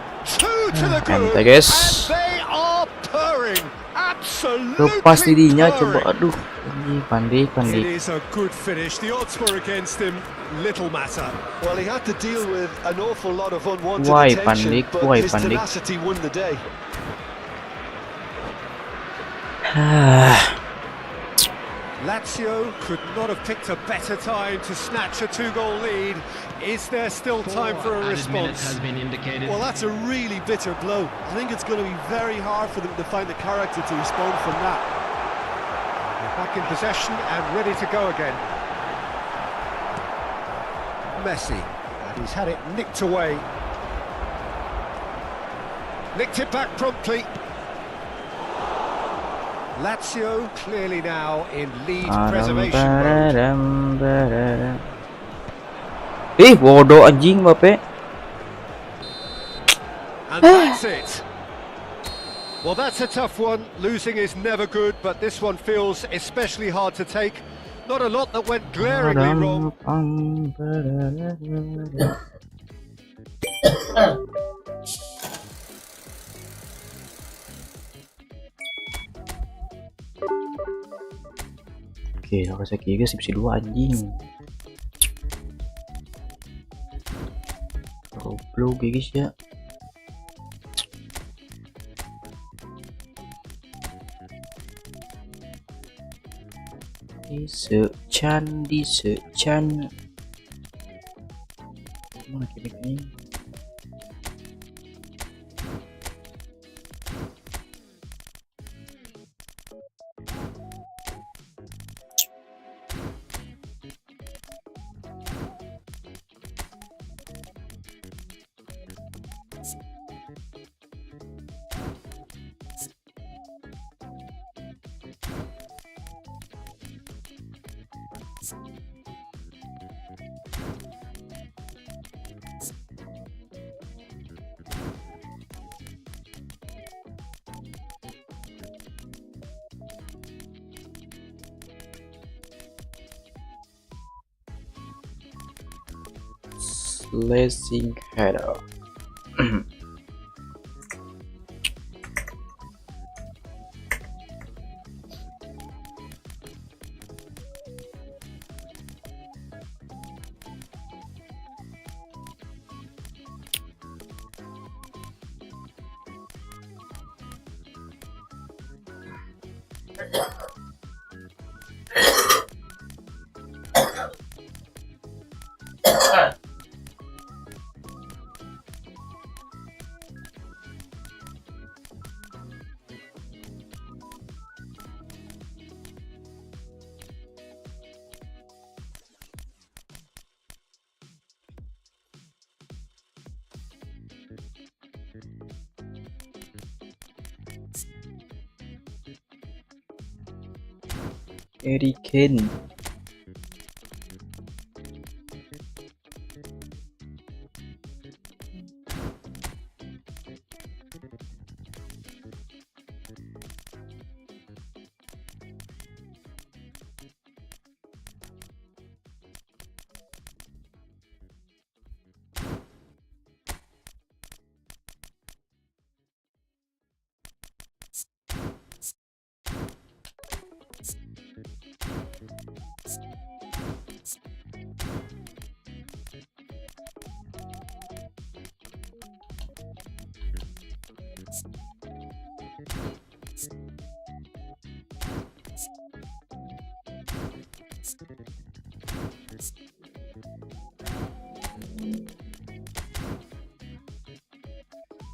[SPEAKER 2] to the good.
[SPEAKER 1] Santai, guys.
[SPEAKER 2] And they are purring. Absolutely
[SPEAKER 1] Lepas dirinya
[SPEAKER 2] purring.
[SPEAKER 1] coba, aduh. Ini pandai.
[SPEAKER 2] It is a good finish. The odds were against him. Little matter.
[SPEAKER 3] Well, he had to deal with an awful lot of unwanted
[SPEAKER 1] Why
[SPEAKER 3] attention,
[SPEAKER 1] panic?
[SPEAKER 3] but
[SPEAKER 1] Why
[SPEAKER 3] his
[SPEAKER 1] panic?
[SPEAKER 3] tenacity won the day.
[SPEAKER 2] Lazio could not have picked a better time to snatch a 2-goal lead. Is there still time for a response?
[SPEAKER 4] Has been indicated.
[SPEAKER 3] Well, that's a really bitter blow. I think it's going to be very hard for them to find the character to respond from that.
[SPEAKER 2] They're back in possession and ready to go again. Messi, and he's had it nicked away. Nicked it back promptly. Lazio clearly now in lead preservation mode.
[SPEAKER 1] Bodoh anjing Mbappe.
[SPEAKER 2] And that's it. Well, that's a tough one. Losing is never good, but this one feels especially hard to take. Not a lot that went glaringly wrong.
[SPEAKER 1] Oke, Kawasaki guys, divisi 2 anjing. Goblok guys ya. Di sechan. ini. Slashing header. Harry Kane.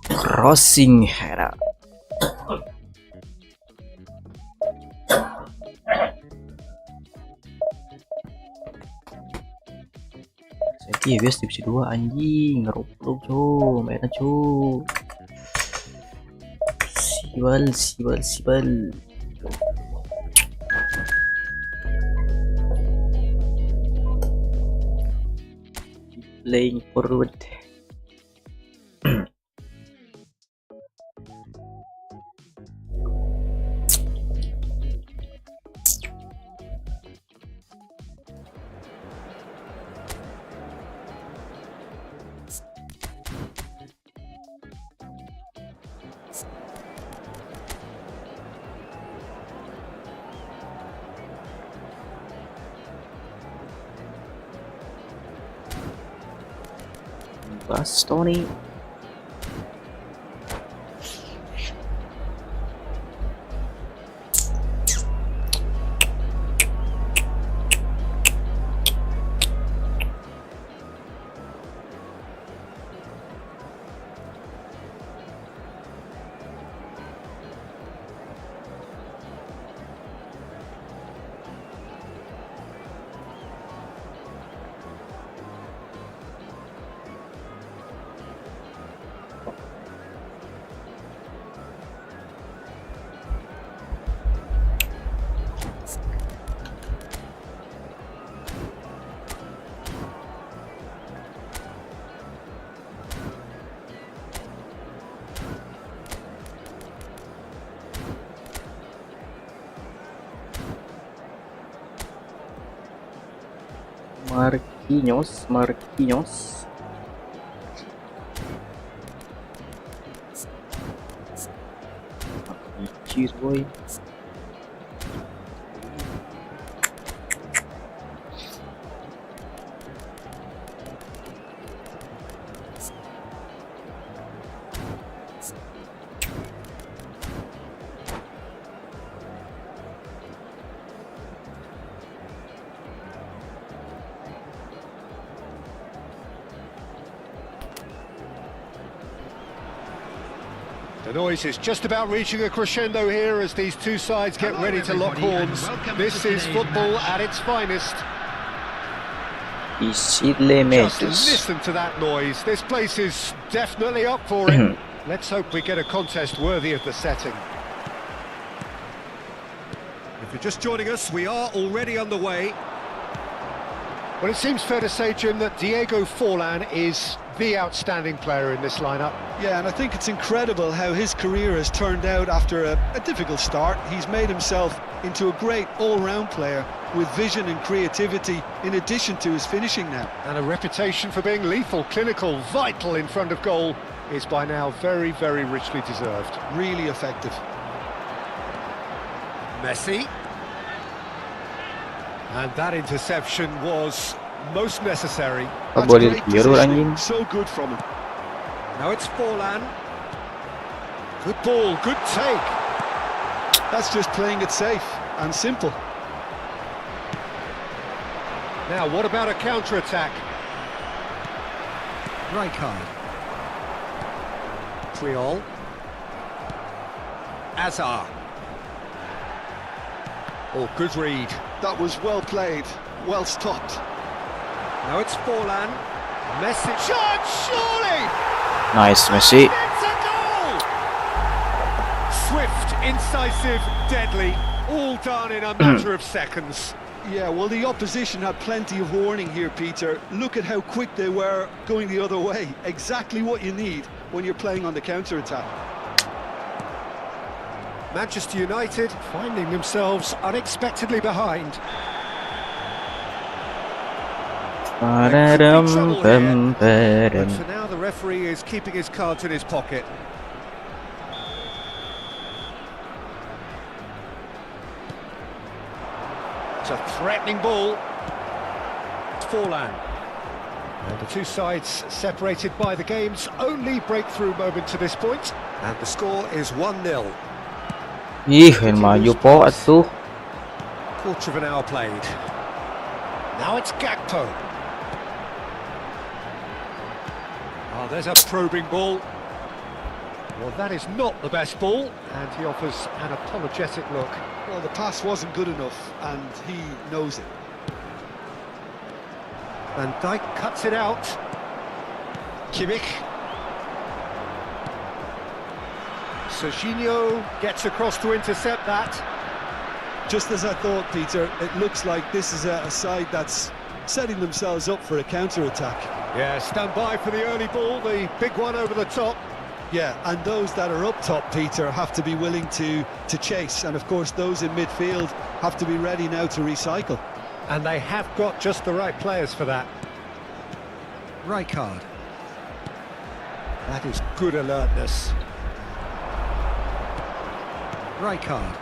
[SPEAKER 1] Crossing header. Saya bias divisi 2 anjing, ngerupluk cu, mainnya cu. Sibal. Playing forward. Bastoni. Marquinhos. Cheers boy.
[SPEAKER 2] noise is just about reaching a crescendo here as these two sides get ready to lock horns. This is football at its finest. Just listen to that noise. This place is definitely up for it. Let's hope we get a contest worthy of the setting. If you're just joining us, we are already underway. Well, it seems fair to say, Jim, that Diego Forlan is the outstanding player in this lineup.
[SPEAKER 3] Yeah, and I think it's incredible how his career has turned out after a difficult start. He's made himself into a great all-round player with vision and creativity in addition to his finishing now.
[SPEAKER 2] And a reputation for being lethal, clinical, vital in front of goal is by now very, very richly deserved.
[SPEAKER 3] Really effective.
[SPEAKER 2] Messi. And that interception was most necessary.
[SPEAKER 3] That's great positioning. So good from him.
[SPEAKER 2] Now it's Forlan. Good ball, good take.
[SPEAKER 3] That's just playing it safe and simple.
[SPEAKER 2] Now, what about a counter-attack?
[SPEAKER 4] Rijkaard.
[SPEAKER 2] Triol. Azar. Oh, good read.
[SPEAKER 3] That was well played, well stopped.
[SPEAKER 2] Now it's Forlan. Messi. Shot, surely!
[SPEAKER 1] Nice, Messi.
[SPEAKER 2] It's a goal! Swift, incisive, deadly, all done in a matter of seconds.
[SPEAKER 3] Yeah, well, the opposition had plenty of warning here, Peter. Look at how quick they were going the other way. Exactly what you need when you're playing on the counter-attack.
[SPEAKER 2] Manchester United finding themselves unexpectedly behind. But for now, the referee is keeping his cards in his pocket. It's a threatening ball. It's Forlan. And the two sides separated by the game's only breakthrough moment to this point. And the score is 1-0.
[SPEAKER 1] Ih, yang maju po atuh.
[SPEAKER 2] Quarter of an hour played. Now it's Gakpo. Oh, there's a probing ball. Well, that is not the best ball, and he offers an apologetic look.
[SPEAKER 3] Well, the pass wasn't good enough, and he knows it.
[SPEAKER 2] Van Dijk cuts it out. Kimmich. Serginho gets across to intercept that.
[SPEAKER 3] Just as I thought, Peter, it looks like this is a side that's setting themselves up for a counter-attack.
[SPEAKER 2] Yeah, stand by for the early ball, the big one over the top.
[SPEAKER 3] Yeah, and those that are up top, Peter, have to be willing to chase. And, of course, those in midfield have to be ready now to recycle.
[SPEAKER 2] And they have got just the right players for that.
[SPEAKER 4] Rijkaard.
[SPEAKER 2] That is good alertness.
[SPEAKER 4] Rijkaard.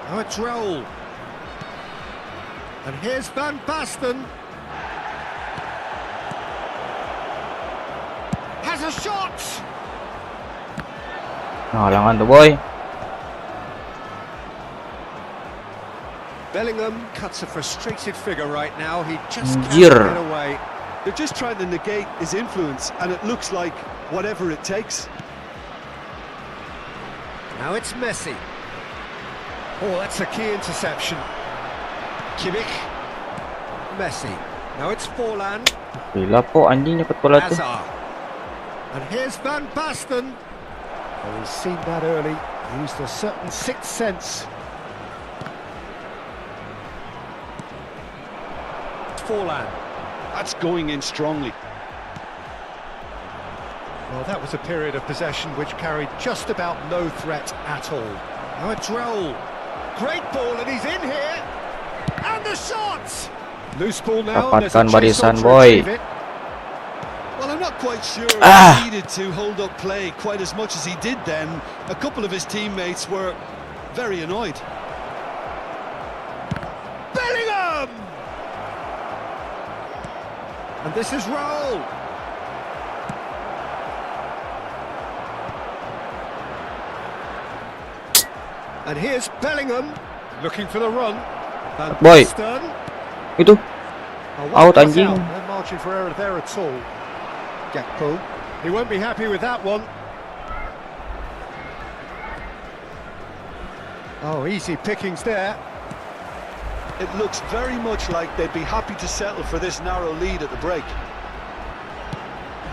[SPEAKER 2] Now it's Raul. And here's Van Basten. Has a shot!
[SPEAKER 1] Halangan tuh boy.
[SPEAKER 2] Bellingham cuts a frustrated figure right now. He just can't
[SPEAKER 1] Anjir.
[SPEAKER 2] get away.
[SPEAKER 3] They're just trying to negate his influence, and it looks like whatever it takes.
[SPEAKER 2] Now it's Messi. Oh, that's a key interception. Kimmich. Messi. Now it's Forlan.
[SPEAKER 1] Gila po anjing dapat bola tuh.
[SPEAKER 2] Azar. And here's Van Basten. Oh, he's seen that early. He used a certain sixth sense. Forlan.
[SPEAKER 3] That's going in strongly.
[SPEAKER 2] Well, that was a period of possession which carried just about no threat at all. Now it's Raul. Great ball, and he's in here. And the shot! Loose ball now.
[SPEAKER 1] Dapatkan barisan, boy.
[SPEAKER 3] Well, I'm not quite sure he needed to hold up play quite as much as he did then. A couple of his teammates were very annoyed.
[SPEAKER 2] Bellingham! And this is Raul. And here's Bellingham, looking for the run. Van
[SPEAKER 1] Boy.
[SPEAKER 2] Basten.
[SPEAKER 1] Itu out anjing.
[SPEAKER 2] No margin for error there at all. Gakpo. He won't be happy with that one. Oh, easy pickings there.
[SPEAKER 3] It looks very much like they'd be happy to settle for this narrow lead at the break.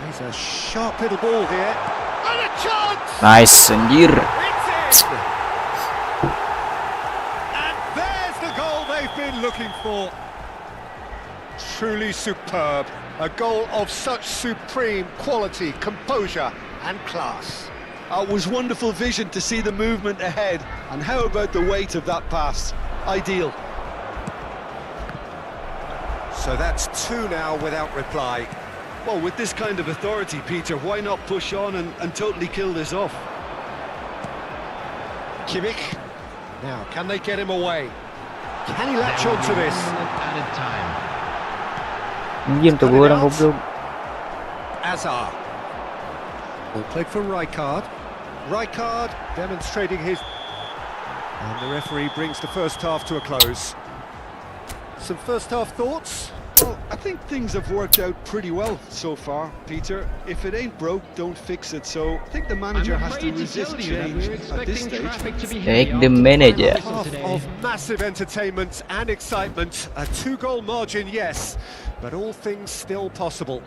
[SPEAKER 2] He's a sharp little ball here. And a chance!
[SPEAKER 1] Nice anjir.
[SPEAKER 2] It's in! And there's the goal they've been looking for. Truly superb. A goal of such supreme quality, composure and class.
[SPEAKER 3] It was wonderful vision to see the movement ahead, and how about the weight of that pass? Ideal.
[SPEAKER 2] So that's 2 now without reply.
[SPEAKER 3] Well, with this kind of authority, Peter, why not push on and totally kill this off?
[SPEAKER 2] Kimmich. Now, can they get him away? Can he latch on to this?
[SPEAKER 4] Added time.
[SPEAKER 1] Anjir tuh gue orang goblok.
[SPEAKER 2] Azar. Ball played for Rijkaard. Rijkaard demonstrating his... And the referee brings the first half to a close. Some first half thoughts?
[SPEAKER 3] Well, I think things have worked out pretty well so far, Peter. If it ain't broke, don't fix it. So I think the manager has to resist change at this stage.
[SPEAKER 1] Take the manager.
[SPEAKER 2] Half of massive entertainment and excitement. A 2-goal margin, yes, but all things still possible.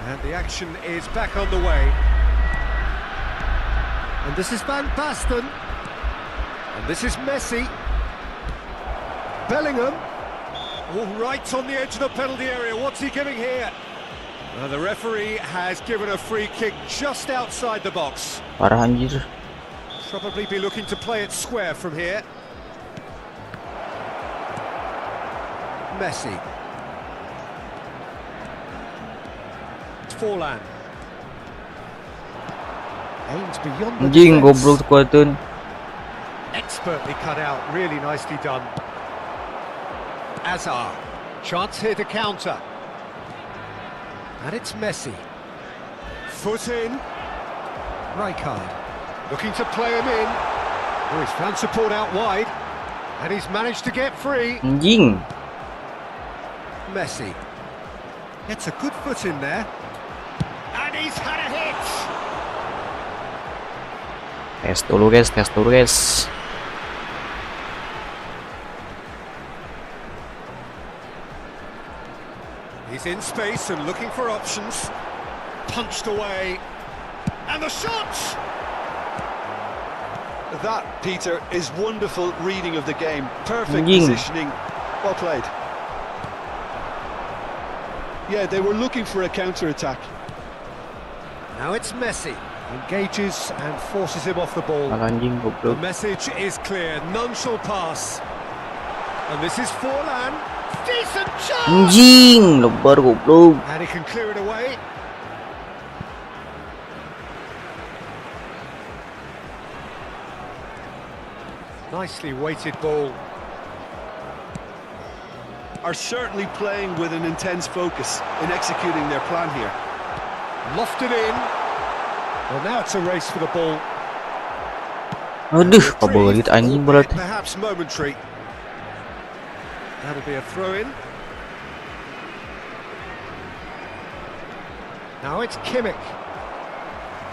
[SPEAKER 2] And the action is back on the way. And this is Van Basten. And this is Messi. Bellingham. All right on the edge of the penalty area. What's he giving here? The referee has given a free kick just outside the box.
[SPEAKER 1] Parah anjir.
[SPEAKER 2] Probably be looking to play it square from here. Messi. Forlan. Aims beyond the
[SPEAKER 1] Anjing
[SPEAKER 2] defence.
[SPEAKER 1] goblok kuatin.
[SPEAKER 2] Expertly cut out, really nicely done. Azar. Chance here to counter. And it's Messi. Foot in. Rijkaard. Looking to play him in. Oh, he's found support out wide. And he's managed to get free.
[SPEAKER 1] Anjing.
[SPEAKER 2] Messi. Gets a good foot in there. And he's had a hit.
[SPEAKER 1] Tes dulu guys, tes dulu guys.
[SPEAKER 2] He's in space and looking for options. Punched away. And the shot!
[SPEAKER 3] That, Peter, is wonderful reading of the game. Perfect
[SPEAKER 1] Ying.
[SPEAKER 3] positioning. Well played. Yeah, they were looking for a counter-attack.
[SPEAKER 2] Now it's Messi. Engages and forces him off the ball.
[SPEAKER 1] Parah anjing
[SPEAKER 2] The
[SPEAKER 1] goblok.
[SPEAKER 2] message is clear. None shall pass. And this is Forlan. Decent chance!
[SPEAKER 1] Anjing, lebar goblok.
[SPEAKER 2] And he can clear it away. Nicely weighted ball.
[SPEAKER 3] Are certainly playing with an intense focus in executing their plan here.
[SPEAKER 2] Lofted in. Well, now it's a race for the ball.
[SPEAKER 1] Aduh, kebelit anjing bola teh.
[SPEAKER 2] Perhaps momentary. That'll be a throw-in. Now it's Kimmich.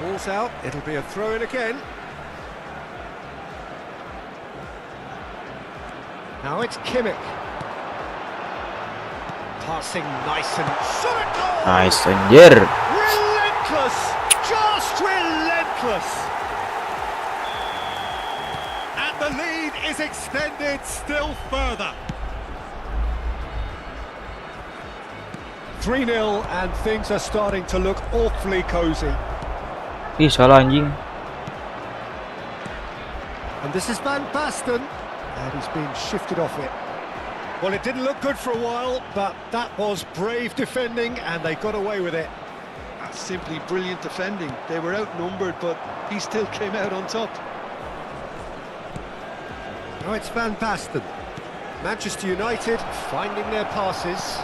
[SPEAKER 2] Ball's out. It'll be a throw-in again. Now it's Kimmich. Passing nice and solid goal.
[SPEAKER 1] Nice anjir.
[SPEAKER 2] Relentless, just relentless. And the lead is extended still further. 3-0 and things are starting to look awfully cosy.
[SPEAKER 1] Ih, salah anjing.
[SPEAKER 2] And this is Van Basten. And he's been shifted off it. Well, it didn't look good for a while, but that was brave defending and they got away with it.
[SPEAKER 3] That's simply brilliant defending. They were outnumbered, but he still came out on top.
[SPEAKER 2] Now it's Van Basten. Manchester United finding their passes.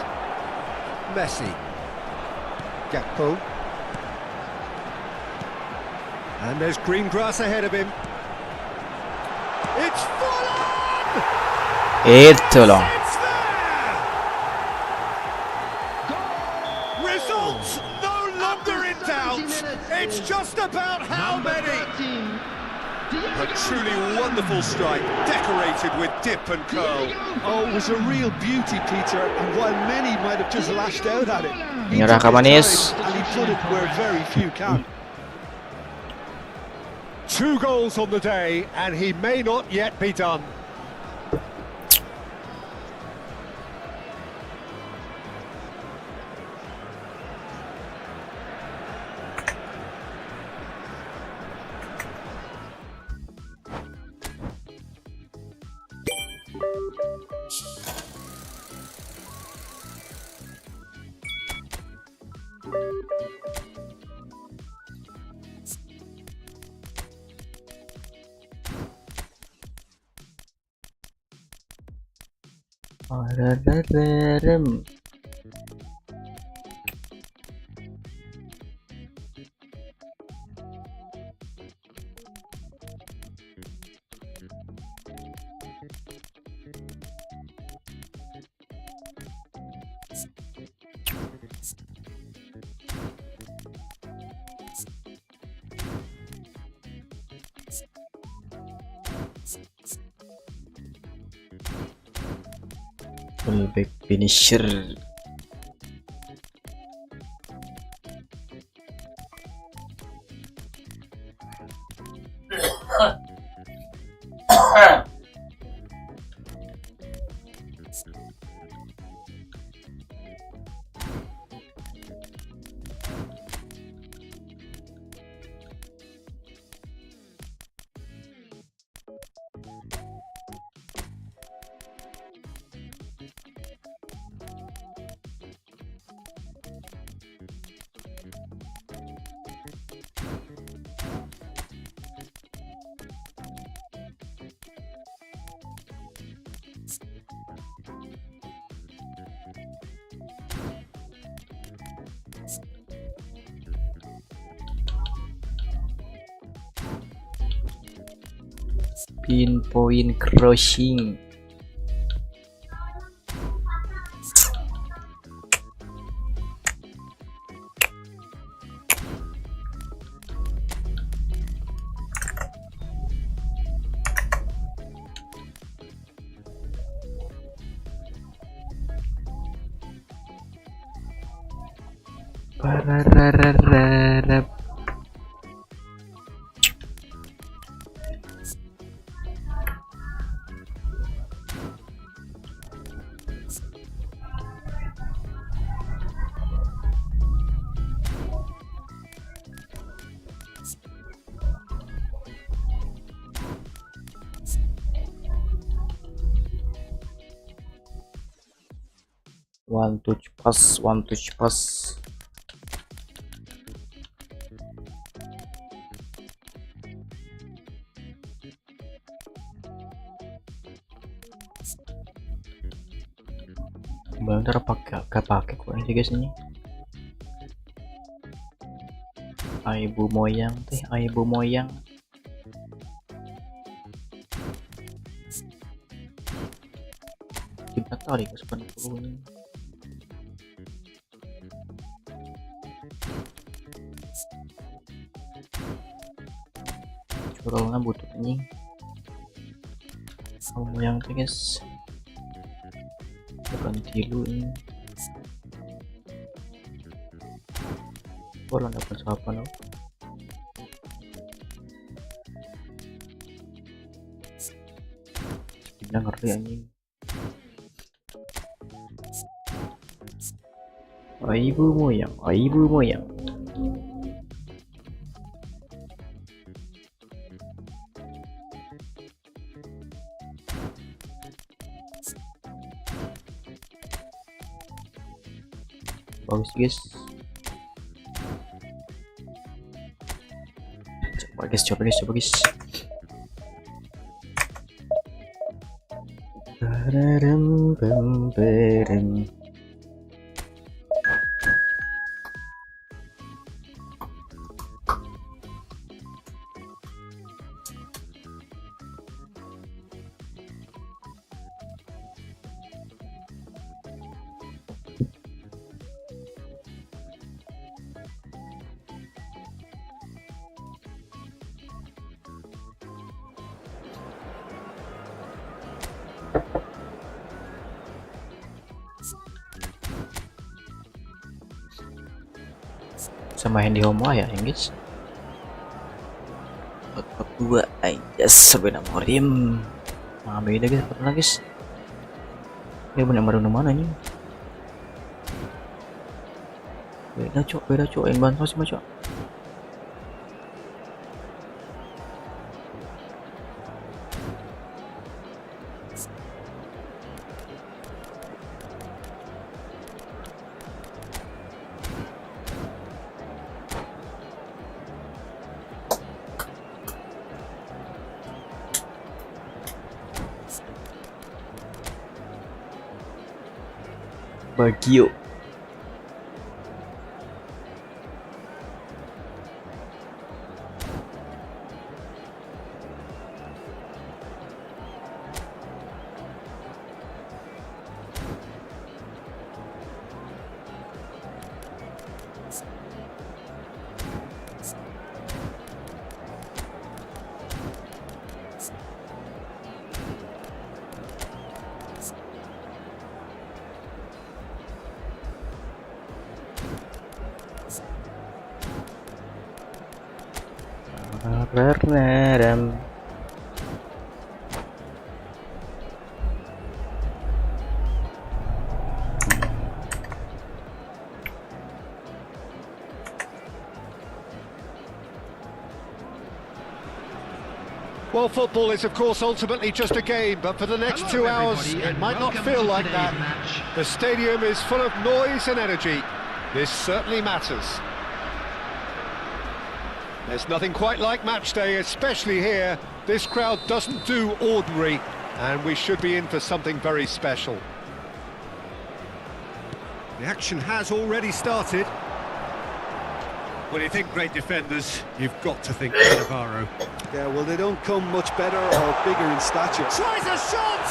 [SPEAKER 2] Messi. Jago. And there's green grass ahead of him. It's Forlan!
[SPEAKER 1] Itu loh.
[SPEAKER 2] It's there! Results, no It's just about how
[SPEAKER 4] Number
[SPEAKER 2] many.
[SPEAKER 4] 13.
[SPEAKER 2] A truly wonderful strike, decorated with dip and curl.
[SPEAKER 3] Oh, it was a real beauty, Peter, and while many might have just lashed out at it, he
[SPEAKER 1] Nyerah
[SPEAKER 3] took
[SPEAKER 1] Kak
[SPEAKER 3] his
[SPEAKER 1] Manis.
[SPEAKER 3] time and he put it where very few can.
[SPEAKER 2] 2 goals on the day, and he may not yet be done.
[SPEAKER 1] Fullback finisher. Pinpoint crossing. Parararararap. One touch pass, one touch pass. Bentar gak pakai kurang sih guys ini. Ibu moyang teh, ibu moyang. Tidak tahu ke 90. Curolnya butuh anjing. Ibu moyang teh guys. Bukan tilu ini. Bola dapat siapa lo? Tidak ngerti anjing. Ibu moyang, ibu moyang. Bagus guys. Coba guys. Bareng bareng. bisa main di home ya guys. Babak 2 aja sebenarnya mau tim. Nah beda guys, pernah guys. Ya bener baru mana nih? Beda cok, yang bantu sih cok. Bagio. Bernaram.
[SPEAKER 2] Well, football is of course ultimately just a game, but for the next 2 hours it might not feel like that. The stadium is full of noise and energy. This certainly matters. There's nothing quite like match day, especially here. This crowd doesn't do ordinary, and we should be in for something very special. The action has already started. When you think great defenders, you've got to think Navarro.
[SPEAKER 3] Yeah, well, they don't come much better or bigger in stature.
[SPEAKER 2] Tries a shot!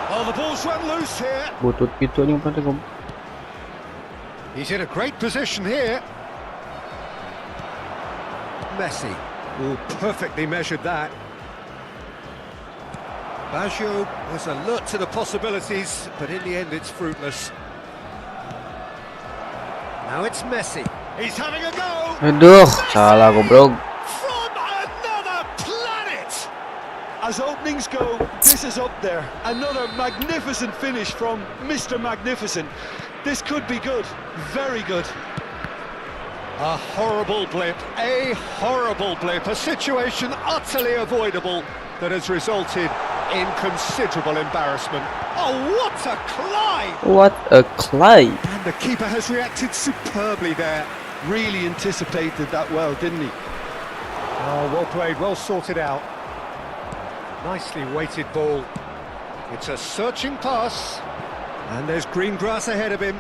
[SPEAKER 2] Oh, the ball's run loose here.
[SPEAKER 1] Butut gitu aja yang
[SPEAKER 2] He's in a great position here. Messi. Oh, perfectly measured that. Baggio was alert to the possibilities, but in the end it's fruitless. Now it's Messi. He's having a go!
[SPEAKER 1] Aduh, salah goblok.
[SPEAKER 2] From another planet!
[SPEAKER 3] As openings go, this is up there. Another magnificent finish from Mr. Magnificent. This could be good, very good.
[SPEAKER 2] A horrible blip, a situation utterly avoidable that has resulted in considerable embarrassment. Oh, what a climb!
[SPEAKER 1] What a climb!
[SPEAKER 2] And the keeper has reacted superbly there.
[SPEAKER 3] Really anticipated that well, didn't he?
[SPEAKER 2] Oh, well played, well sorted out. Nicely weighted ball. It's a searching pass. And there's green grass ahead of him.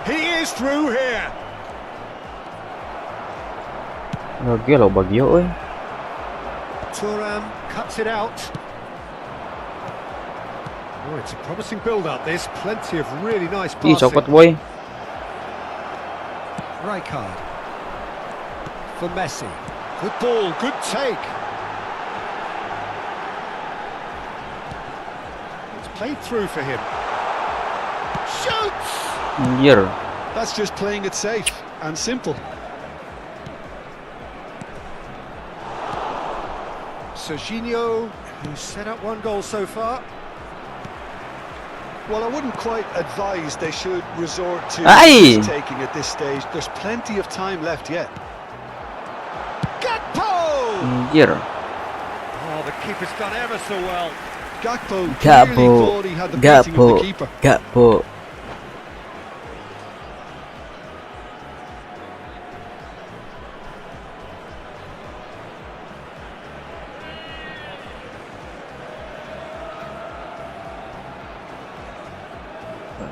[SPEAKER 2] He is through here.
[SPEAKER 1] Bagio loh, Bagio oi.
[SPEAKER 2] Thuram cuts it out. Oh, it's a promising build-up, this. Plenty of really nice
[SPEAKER 1] Ih,
[SPEAKER 2] passing.
[SPEAKER 1] copot boy.
[SPEAKER 2] Rijkaard. For Messi. Good ball, good take. It's played through for him. Shoots!
[SPEAKER 1] Anjir.
[SPEAKER 3] That's just playing it safe and simple.
[SPEAKER 2] Serginho, who's set up one goal so far.
[SPEAKER 3] Well, I wouldn't quite advise they should resort to taking at this stage. There's plenty of time left yet.
[SPEAKER 2] Gakpo!
[SPEAKER 1] Anjir.
[SPEAKER 2] Oh, the keeper's done ever so well.
[SPEAKER 3] Gakpo clearly thought he had the beating of the keeper.
[SPEAKER 1] Gakpo.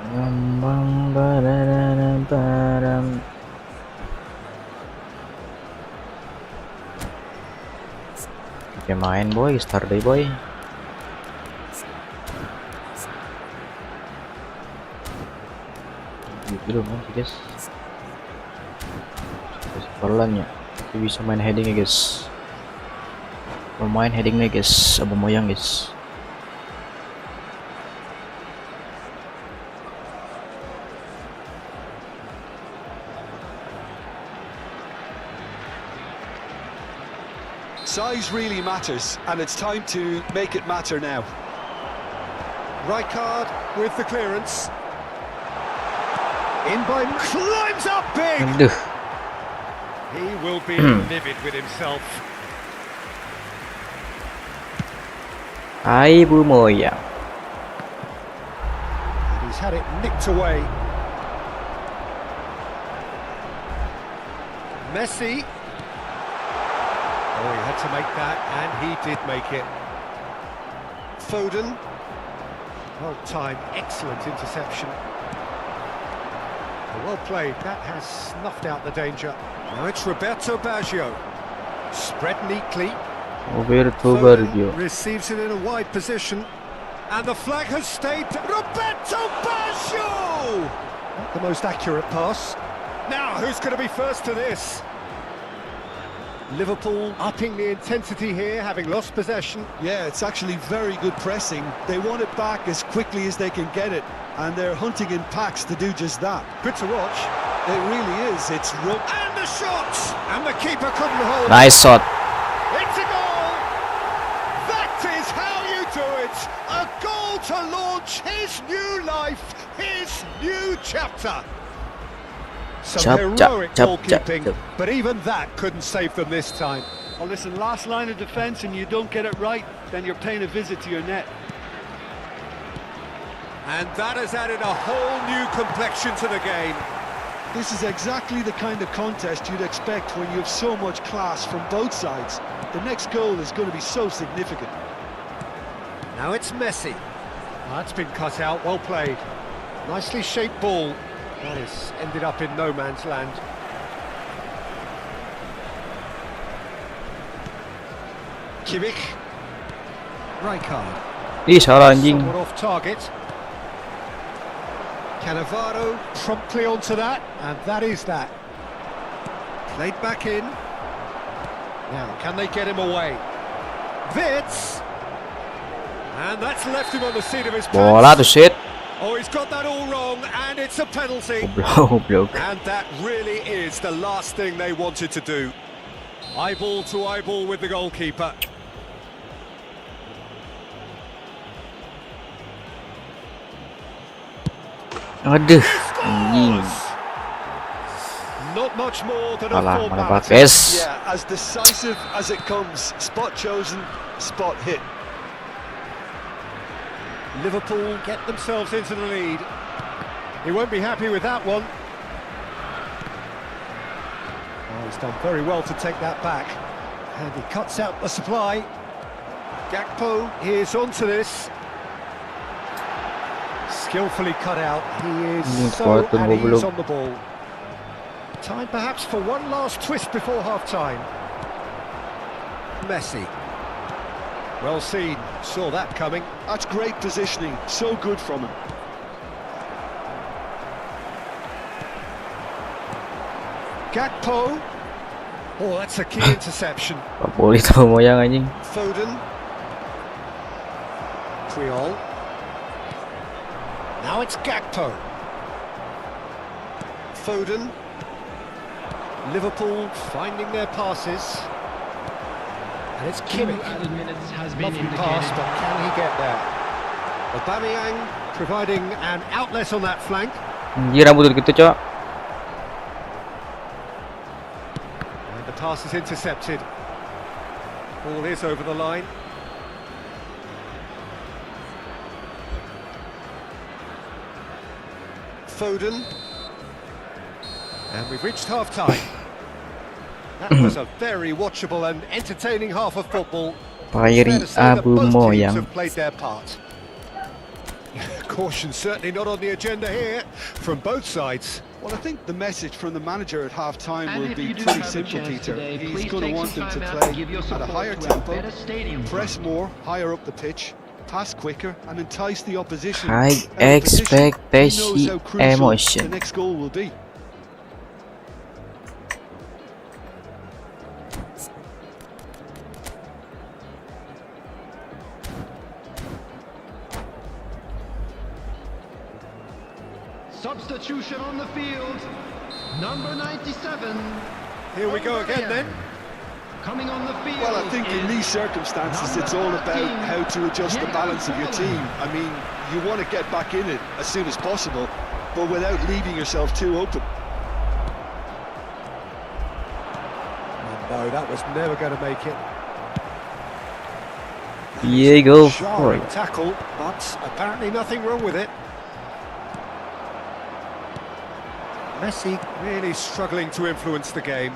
[SPEAKER 1] Ngambang barang. Oke, main boy, start day boy. Gitu dong guys. Pelan ya, tapi bisa main heading ya guys. Pemain headingnya guys, abang moyang guys.
[SPEAKER 3] Size really matters, and it's time to make it matter now.
[SPEAKER 2] Rijkaard with the clearance. In by climbs up big.
[SPEAKER 1] Aduh.
[SPEAKER 2] He will be livid with himself.
[SPEAKER 1] Ibu moyang.
[SPEAKER 2] And he's had it nicked away. Messi. Oh, he had to make that, and he did make it. Foden. Well timed, excellent interception. Well played, that has snuffed out the danger. Now it's Roberto Baggio. Spread neatly.
[SPEAKER 1] Roberto
[SPEAKER 2] Foden
[SPEAKER 1] Baggio.
[SPEAKER 2] receives it in a wide position. And the flag has stayed. Roberto Baggio! Not the most accurate pass. Now, who's going to be first to this? Liverpool upping the intensity here, having lost possession.
[SPEAKER 3] Yeah, it's actually very good pressing. They want it back as quickly as they can get it, and they're hunting in packs to do just that.
[SPEAKER 2] Good to watch.
[SPEAKER 3] It really is. It's
[SPEAKER 2] And the shot! And the keeper couldn't hold.
[SPEAKER 1] Nice shot.
[SPEAKER 2] It's a goal! That is how you do it! A goal to launch his new life, his new chapter. Some heroic goalkeeping, but even that couldn't save them this time.
[SPEAKER 3] Well, listen, last line of defence and you don't get it right, then you're paying a visit to your net.
[SPEAKER 2] And that has added a whole new complexion to the game.
[SPEAKER 3] This is exactly the kind of contest you'd expect when you have so much class from both sides. The next goal is going to be so significant.
[SPEAKER 2] Now it's Messi. That's been cut out, well played. Nicely shaped ball. That has ended up in no man's land. Kimmich. Rijkaard.
[SPEAKER 1] Ih, salah anjing.
[SPEAKER 2] Somewhat off target. Cannavaro promptly onto that, and that is that. Played back in. Now, can they get him away? Wits! And that's left him on the seat of his
[SPEAKER 1] Bola
[SPEAKER 2] pants.
[SPEAKER 1] tuh shit.
[SPEAKER 2] Oh, he's got that all wrong, and it's a penalty.
[SPEAKER 1] Goblok.
[SPEAKER 2] And that really is the last thing they wanted to do. Eyeball to eyeball with the goalkeeper.
[SPEAKER 1] Aduh, anjing.
[SPEAKER 2] Not much more than a
[SPEAKER 1] Malah
[SPEAKER 2] formality.
[SPEAKER 1] Marquez.
[SPEAKER 3] Yeah, as decisive as it comes. Spot chosen, spot hit.
[SPEAKER 2] Liverpool get themselves into the lead. He won't be happy with that one. Oh, he's done very well to take that back. And he cuts out the supply. Gakpo is onto this. Skillfully cut out. He is so at ease on the ball. Time perhaps for one last twist before half-time. Messi. Well seen, saw that coming.
[SPEAKER 3] That's great positioning, so good from him.
[SPEAKER 2] Gakpo. Oh, that's a key interception.
[SPEAKER 1] Boleh tahu moyang anjing.
[SPEAKER 2] Foden. Creole. Now it's Gakpo. Foden. Liverpool finding their passes. And it's Kimmich. Lovely pass, but can he get there? Aubameyang providing an outlet on that flank.
[SPEAKER 1] Anjir rambut gitu, Cok.
[SPEAKER 2] And the pass is intercepted. Ball is over the line. Foden. And we've reached half-time. That was a very watchable and entertaining half of football. Fair to say that
[SPEAKER 1] Abu
[SPEAKER 2] both teams
[SPEAKER 1] moyang.
[SPEAKER 2] have played their part. Caution certainly not on the agenda here from both sides.
[SPEAKER 3] Well, I think the message from the manager at half-time
[SPEAKER 4] And
[SPEAKER 3] will
[SPEAKER 4] if
[SPEAKER 3] be
[SPEAKER 4] you do
[SPEAKER 3] pretty
[SPEAKER 4] have a
[SPEAKER 3] simple,
[SPEAKER 4] chance
[SPEAKER 3] Peter.
[SPEAKER 4] today,
[SPEAKER 3] He's
[SPEAKER 4] please
[SPEAKER 3] going to
[SPEAKER 4] take
[SPEAKER 3] want
[SPEAKER 4] some
[SPEAKER 3] them to
[SPEAKER 4] time out and
[SPEAKER 3] play
[SPEAKER 4] give your
[SPEAKER 3] at a
[SPEAKER 4] support
[SPEAKER 3] higher
[SPEAKER 4] to a
[SPEAKER 3] tempo,
[SPEAKER 4] better stadium
[SPEAKER 3] press
[SPEAKER 4] front.
[SPEAKER 3] more, higher up the pitch, pass quicker, and entice the opposition.
[SPEAKER 1] High
[SPEAKER 3] And the position, he knows
[SPEAKER 1] expectation
[SPEAKER 3] how crucial
[SPEAKER 1] emotion.
[SPEAKER 3] the next goal will be.
[SPEAKER 4] Substitution on the field. Number 97.
[SPEAKER 2] Here we go again then.
[SPEAKER 4] Coming on the field.
[SPEAKER 3] Well, I think in these circumstances, it's all about how to adjust the balance of your team. I mean, you want to get back in it as soon as possible, but without leaving yourself too open.
[SPEAKER 2] No, that was never going to make it.
[SPEAKER 1] Diego for
[SPEAKER 2] Jarring tackle, but apparently nothing wrong with it. Messi really struggling to influence the game.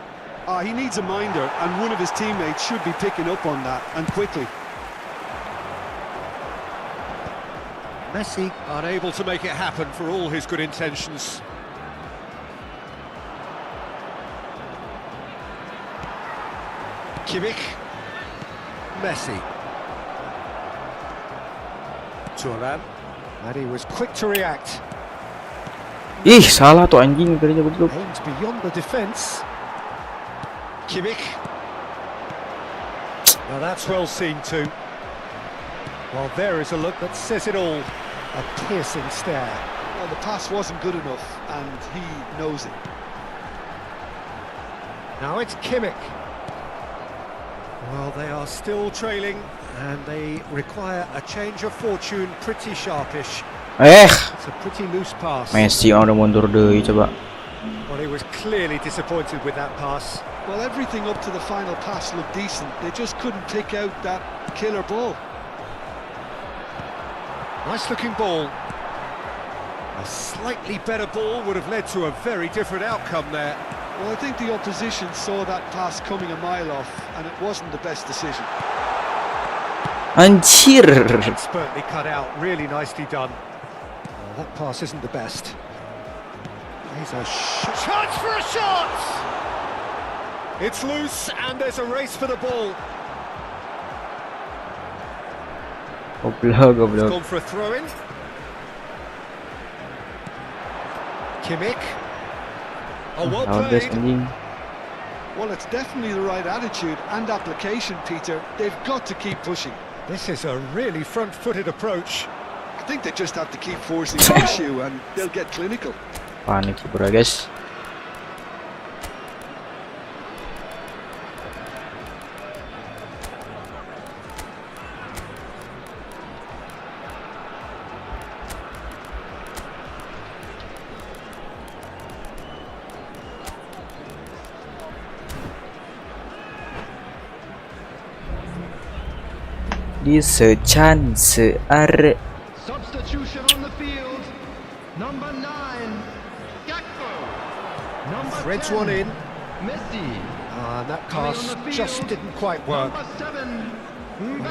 [SPEAKER 3] He needs a minder, and one of his teammates should be picking up on that, and quickly.
[SPEAKER 2] Messi unable to make it happen for all his good intentions. Kimmich. Messi. Turan. And he was quick to react.
[SPEAKER 1] Ih, salah tuh anjing tadinya goblok.
[SPEAKER 2] Aims beyond the defence. Kimmich. Now that's well seen too. Well, there is a look that says it all. A piercing stare.
[SPEAKER 3] Well, the pass wasn't good enough, and he knows it.
[SPEAKER 2] Now it's Kimmich. Well, they are still trailing, and they require a change of fortune pretty sharpish. It's a pretty loose pass.
[SPEAKER 1] Messi udah mundur deui coba.
[SPEAKER 2] Well, he was clearly disappointed with that pass.
[SPEAKER 3] Well, everything up to the final pass looked decent. They just couldn't pick out that killer ball.
[SPEAKER 2] Nice looking ball. A slightly better ball would have led to a very different outcome there.
[SPEAKER 3] Well, I think the opposition saw that pass coming a mile off, and it wasn't the best decision.
[SPEAKER 1] Anjir.
[SPEAKER 2] Expertly cut out, really nicely done. Well, that pass isn't the best. Here's a chance for a shot! It's loose, and there's a race for the ball.
[SPEAKER 1] Goblok,
[SPEAKER 2] It's
[SPEAKER 1] goblok.
[SPEAKER 2] gone for a throw-in. Kimmich. Oh, well
[SPEAKER 1] Alves
[SPEAKER 2] played.
[SPEAKER 1] anjing.
[SPEAKER 3] Well, it's definitely the right attitude and application, Peter. They've got to keep pushing.
[SPEAKER 2] This is a really front-footed approach.
[SPEAKER 3] I think they just have to keep forcing the issue, and they'll get clinical.
[SPEAKER 1] Panik sih bro guys. Di secan seare.
[SPEAKER 4] Substitution on the field. Number 9, Jago. Number
[SPEAKER 2] Threads
[SPEAKER 4] 10,
[SPEAKER 2] one in.
[SPEAKER 4] Messi.
[SPEAKER 2] That
[SPEAKER 4] Coming on
[SPEAKER 2] pass
[SPEAKER 4] the field,
[SPEAKER 2] just didn't quite work.
[SPEAKER 4] Number 7,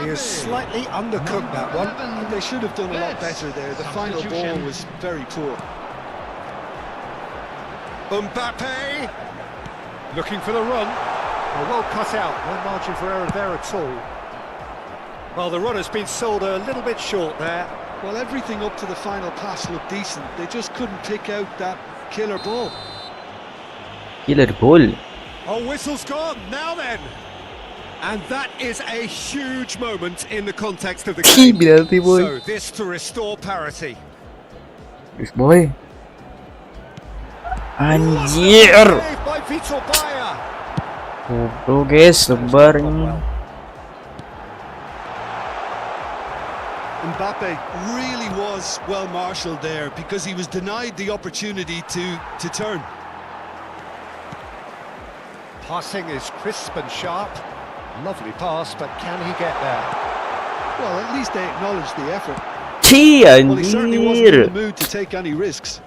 [SPEAKER 2] He has slightly undercooked that one.
[SPEAKER 3] They should have done a lot better there. The final ball was very poor.
[SPEAKER 2] Mbappe looking for the run. Oh, well cut out, no margin for error there at all. Well, the run has been sold a little bit short there.
[SPEAKER 3] Well, everything up to the final pass looked decent. They just couldn't pick out that killer ball.
[SPEAKER 1] Killer ball.
[SPEAKER 2] Oh, whistle's gone, now then. And that is a huge moment in the context of the game.
[SPEAKER 1] Penalty boy.
[SPEAKER 2] So this to restore parity.
[SPEAKER 1] Yes boy.
[SPEAKER 2] Anjir!
[SPEAKER 1] Anjir.
[SPEAKER 2] By Vitor Bayer.
[SPEAKER 1] Goblok guys, lebarnya.
[SPEAKER 3] Mbappe really was well marshalled there because he was denied the opportunity to turn.
[SPEAKER 2] Passing is crisp and sharp. Lovely pass, but can he get there?
[SPEAKER 3] Well, at least they acknowledged the effort.
[SPEAKER 1] Ci
[SPEAKER 3] Well, he certainly wasn't in the
[SPEAKER 1] anjir.
[SPEAKER 3] mood to take any risks.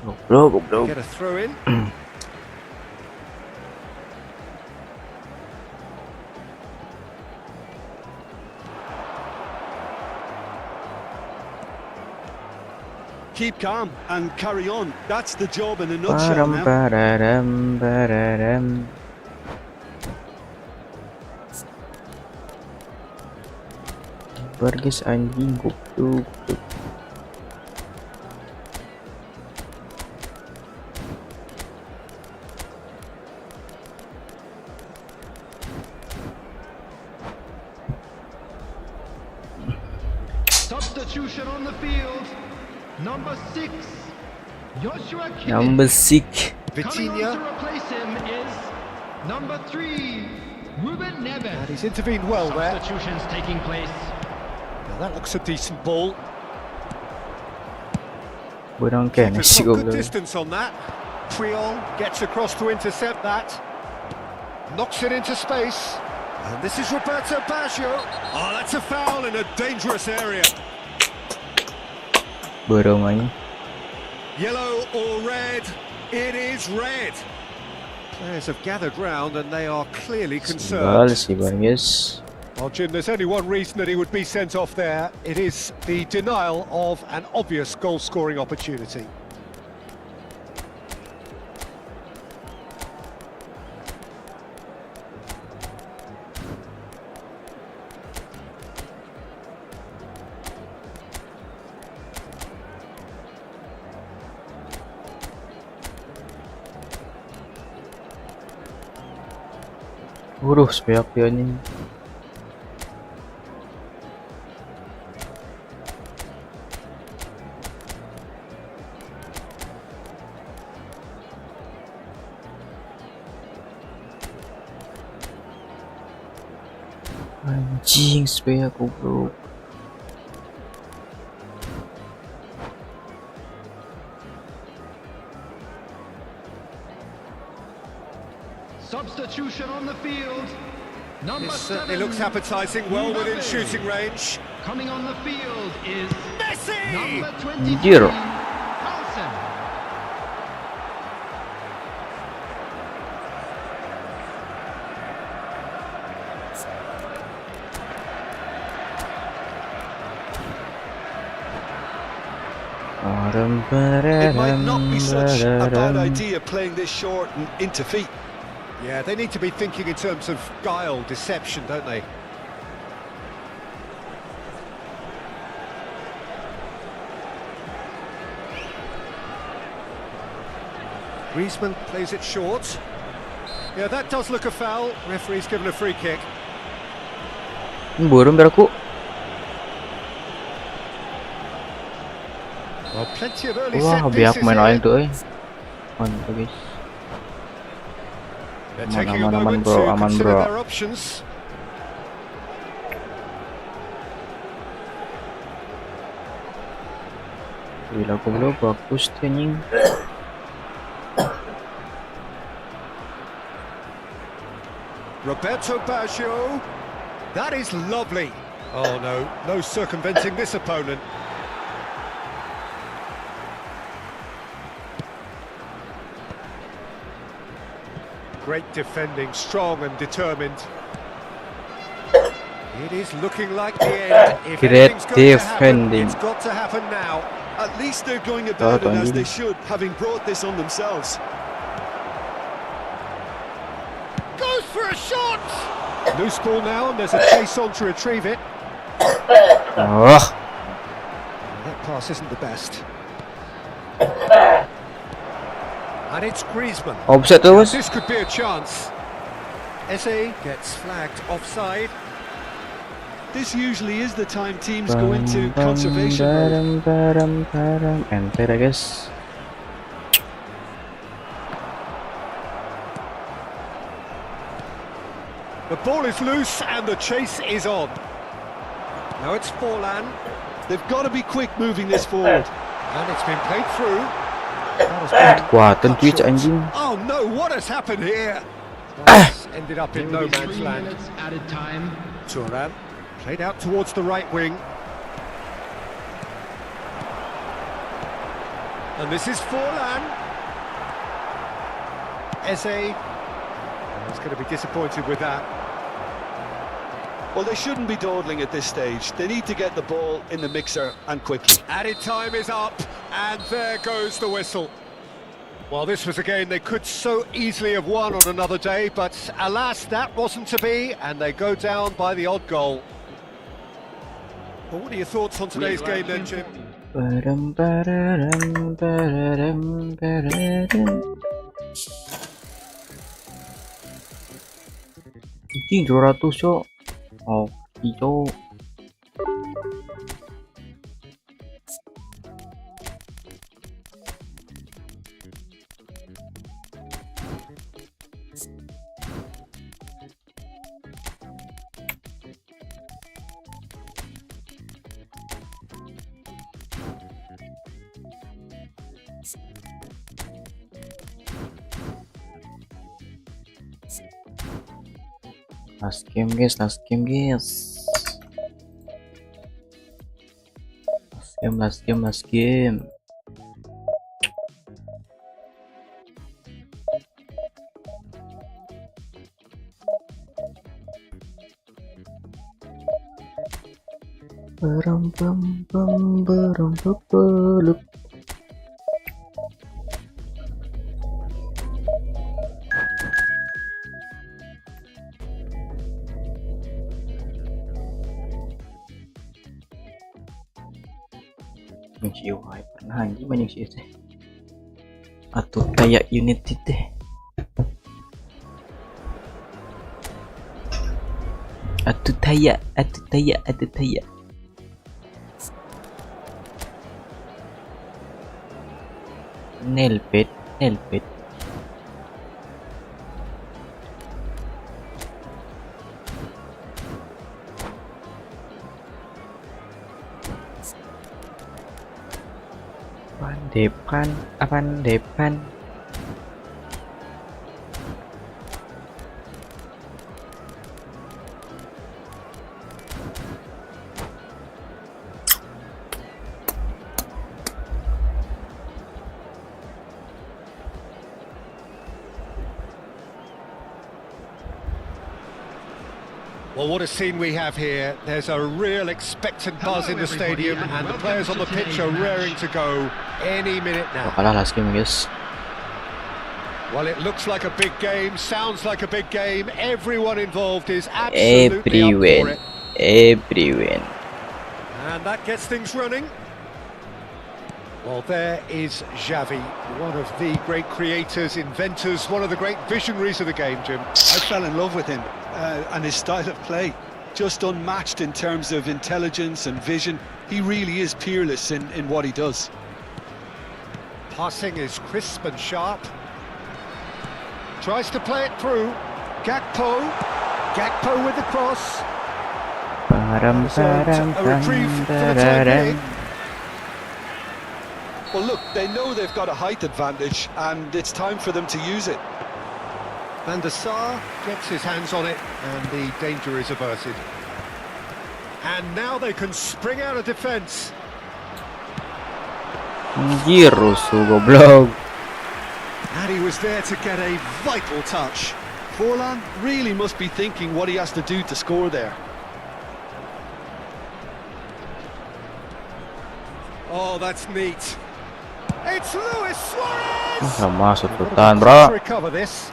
[SPEAKER 1] Goblok, goblok.
[SPEAKER 2] Get a throw in.
[SPEAKER 3] Keep calm and carry on. That's the job in a nutshell
[SPEAKER 1] Param
[SPEAKER 3] now.
[SPEAKER 1] pararam pararam. Bargis anjing goblok.
[SPEAKER 4] Substitution on the field. Number 6, Joshua Kimmich.
[SPEAKER 1] Number 6.
[SPEAKER 4] Coming on
[SPEAKER 2] Vitinha.
[SPEAKER 4] to replace him is number 3, Ruben Neves.
[SPEAKER 2] And he's intervened well there.
[SPEAKER 4] Substitutions taking place.
[SPEAKER 2] Now that looks a decent ball.
[SPEAKER 1] Burang kene
[SPEAKER 2] Keeper's
[SPEAKER 1] sih
[SPEAKER 2] got good
[SPEAKER 1] goblok.
[SPEAKER 2] distance on that. Puyol gets across to intercept that. Knocks it into space. And this is Roberto Baggio. Oh, that's a foul in a dangerous area.
[SPEAKER 1] Burung aja.
[SPEAKER 2] Yellow or red? It is red. Players have gathered round and they are clearly concerned.
[SPEAKER 1] Sih guys.
[SPEAKER 2] Well, Jim, there's only one reason that he would be sent off there. It is the denial of an obvious goal-scoring opportunity.
[SPEAKER 1] Spionnya. Anjing, supaya goblok.
[SPEAKER 4] Substitution on the field. Number
[SPEAKER 2] It
[SPEAKER 4] 7.
[SPEAKER 2] certainly looks appetising, well within shooting range.
[SPEAKER 4] Coming on the field is
[SPEAKER 2] Messi!
[SPEAKER 4] number 23.
[SPEAKER 1] Anjir.
[SPEAKER 4] Carlsen.
[SPEAKER 3] It might not be such a bad idea playing this short and into feet.
[SPEAKER 2] Yeah, they need to be thinking in terms of guile, deception, don't they? Griezmann plays it short. Yeah, that does look a foul. Referee's given a free kick.
[SPEAKER 1] Burung biar aku.
[SPEAKER 2] Well, plenty of early
[SPEAKER 1] Wah,
[SPEAKER 2] set
[SPEAKER 1] biar
[SPEAKER 2] pieces
[SPEAKER 1] main
[SPEAKER 2] here.
[SPEAKER 1] lain tuh, Mantap guys.
[SPEAKER 2] They're
[SPEAKER 1] Aman,
[SPEAKER 2] taking a
[SPEAKER 1] aman, aman,
[SPEAKER 2] moment
[SPEAKER 1] bro,
[SPEAKER 2] to
[SPEAKER 1] aman,
[SPEAKER 2] consider
[SPEAKER 1] bro.
[SPEAKER 2] their options.
[SPEAKER 1] Gila goblok, bagus tuh anjing.
[SPEAKER 2] Roberto Baggio. That is lovely. Oh no, no circumventing this opponent. Great defending, strong and determined. It is looking like the end. If
[SPEAKER 1] Great
[SPEAKER 2] anything's going to happen,
[SPEAKER 1] defending.
[SPEAKER 2] it's got to happen now.
[SPEAKER 3] At least they're going about it as
[SPEAKER 1] anjing.
[SPEAKER 3] they should, having brought this on themselves.
[SPEAKER 2] Goes for a shot! Loose ball now, and there's a chase on to retrieve it.
[SPEAKER 1] Oh,
[SPEAKER 2] That pass isn't the best. And it's Griezmann.
[SPEAKER 1] offset tuh bos.
[SPEAKER 2] This could be a chance. Eze gets flagged offside.
[SPEAKER 3] This usually is the time teams go into conservation mode.
[SPEAKER 1] Enter ya guys.
[SPEAKER 2] The ball is loose and the chase is on. Now it's Forlan,
[SPEAKER 3] They've got to be quick moving this forward.
[SPEAKER 2] and it's been played through. That has been
[SPEAKER 1] Kekuatan
[SPEAKER 2] cut
[SPEAKER 1] Twitch
[SPEAKER 2] short.
[SPEAKER 1] anjing.
[SPEAKER 2] Oh no, what has happened here? That's ended up in
[SPEAKER 4] There
[SPEAKER 2] no
[SPEAKER 4] will be
[SPEAKER 2] man's
[SPEAKER 4] 3
[SPEAKER 2] land.
[SPEAKER 4] minutes added time.
[SPEAKER 2] Turan played out towards the right wing. And this is Forlan. Eze. He's going to be disappointed with that.
[SPEAKER 3] Well, they shouldn't be dawdling at this stage. They need to get the ball in the mixer and quickly.
[SPEAKER 2] Added time is up, and there goes the whistle. Well, this was a game they could so easily have won on another day, but alas, that wasn't to be, and they go down by the odd goal. Well, what are your thoughts on today's game then, Jim?
[SPEAKER 1] Badam, badadam, badadam, badadam. Anjing 200 cok. Oh, hijau. Last game guys, last game guys. Last game. Peluk. Yang pernah anjing banyak sih teh. Atau kayak Unity teh. Atau taya. Nelpet. Depan.
[SPEAKER 2] Well, what a scene we have here. There's a real expectant buzz in the stadium, and the players on the pitch are raring to go any minute now.
[SPEAKER 1] Bakalan last game guys.
[SPEAKER 2] Well, it looks like a big game, sounds like a big game. Everyone involved is absolutely up for it.
[SPEAKER 1] Everyone.
[SPEAKER 2] And that gets things running. Well, there is Xavi, one of the great creators, inventors, one of the great visionaries of the game, Jim.
[SPEAKER 3] I fell in love with him and his style of play. Just unmatched in terms of intelligence and vision. He really is peerless in what he does.
[SPEAKER 2] Passing is crisp and sharp. Tries to play it through. Gakpo with the cross. A reprieve for the time being.
[SPEAKER 3] Well, look, they know they've got a height advantage, and it's time for them to use it.
[SPEAKER 2] Van der Sar gets his hands on it, and the danger is averted. And now they can spring out of defence.
[SPEAKER 1] Rusuh goblok.
[SPEAKER 2] And he was there to get a vital touch.
[SPEAKER 3] Forlan really must be thinking what he has to do to score there.
[SPEAKER 2] Oh, that's neat. It's Luis Suarez!
[SPEAKER 1] Masuk tahan bro.
[SPEAKER 2] Recover this.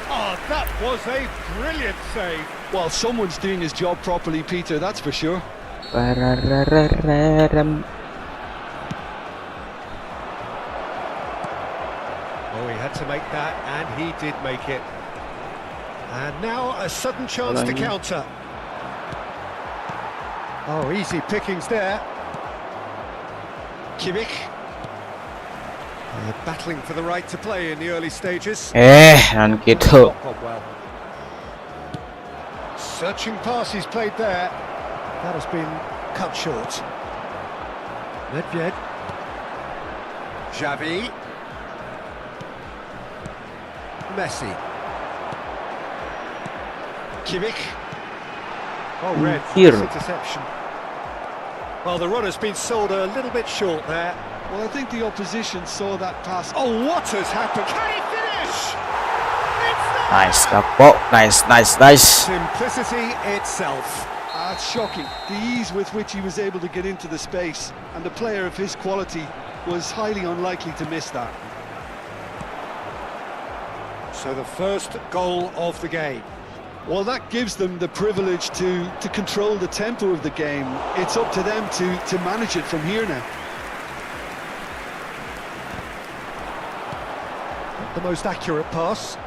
[SPEAKER 2] Oh, that was a brilliant save.
[SPEAKER 3] Well, someone's doing his job properly, Peter, that's for sure.
[SPEAKER 2] Oh, he had to make that, and he did make it. And now a sudden chance to counter. Oh, easy pickings there. Kimmich. Battling for the right to play in the early stages.
[SPEAKER 1] Dan gitu.
[SPEAKER 2] Well. Searching pass he's played there. That has been cut short. Nedved. Xavi. Messi. Kimmich. Oh, red. Interception. Well, the run has been sold a little bit short there.
[SPEAKER 3] Well, I think the opposition saw that pass.
[SPEAKER 2] Oh, what has happened? Can he finish?
[SPEAKER 1] Nice, Capo. Nice.
[SPEAKER 2] Simplicity itself.
[SPEAKER 3] It's shocking. The ease with which he was able to get into the space, and the player of his quality was highly unlikely to miss that.
[SPEAKER 2] So the first goal of the game.
[SPEAKER 3] Well, that gives them the privilege to control the tempo of the game. It's up to them to manage it from here now.
[SPEAKER 2] Not the most accurate pass.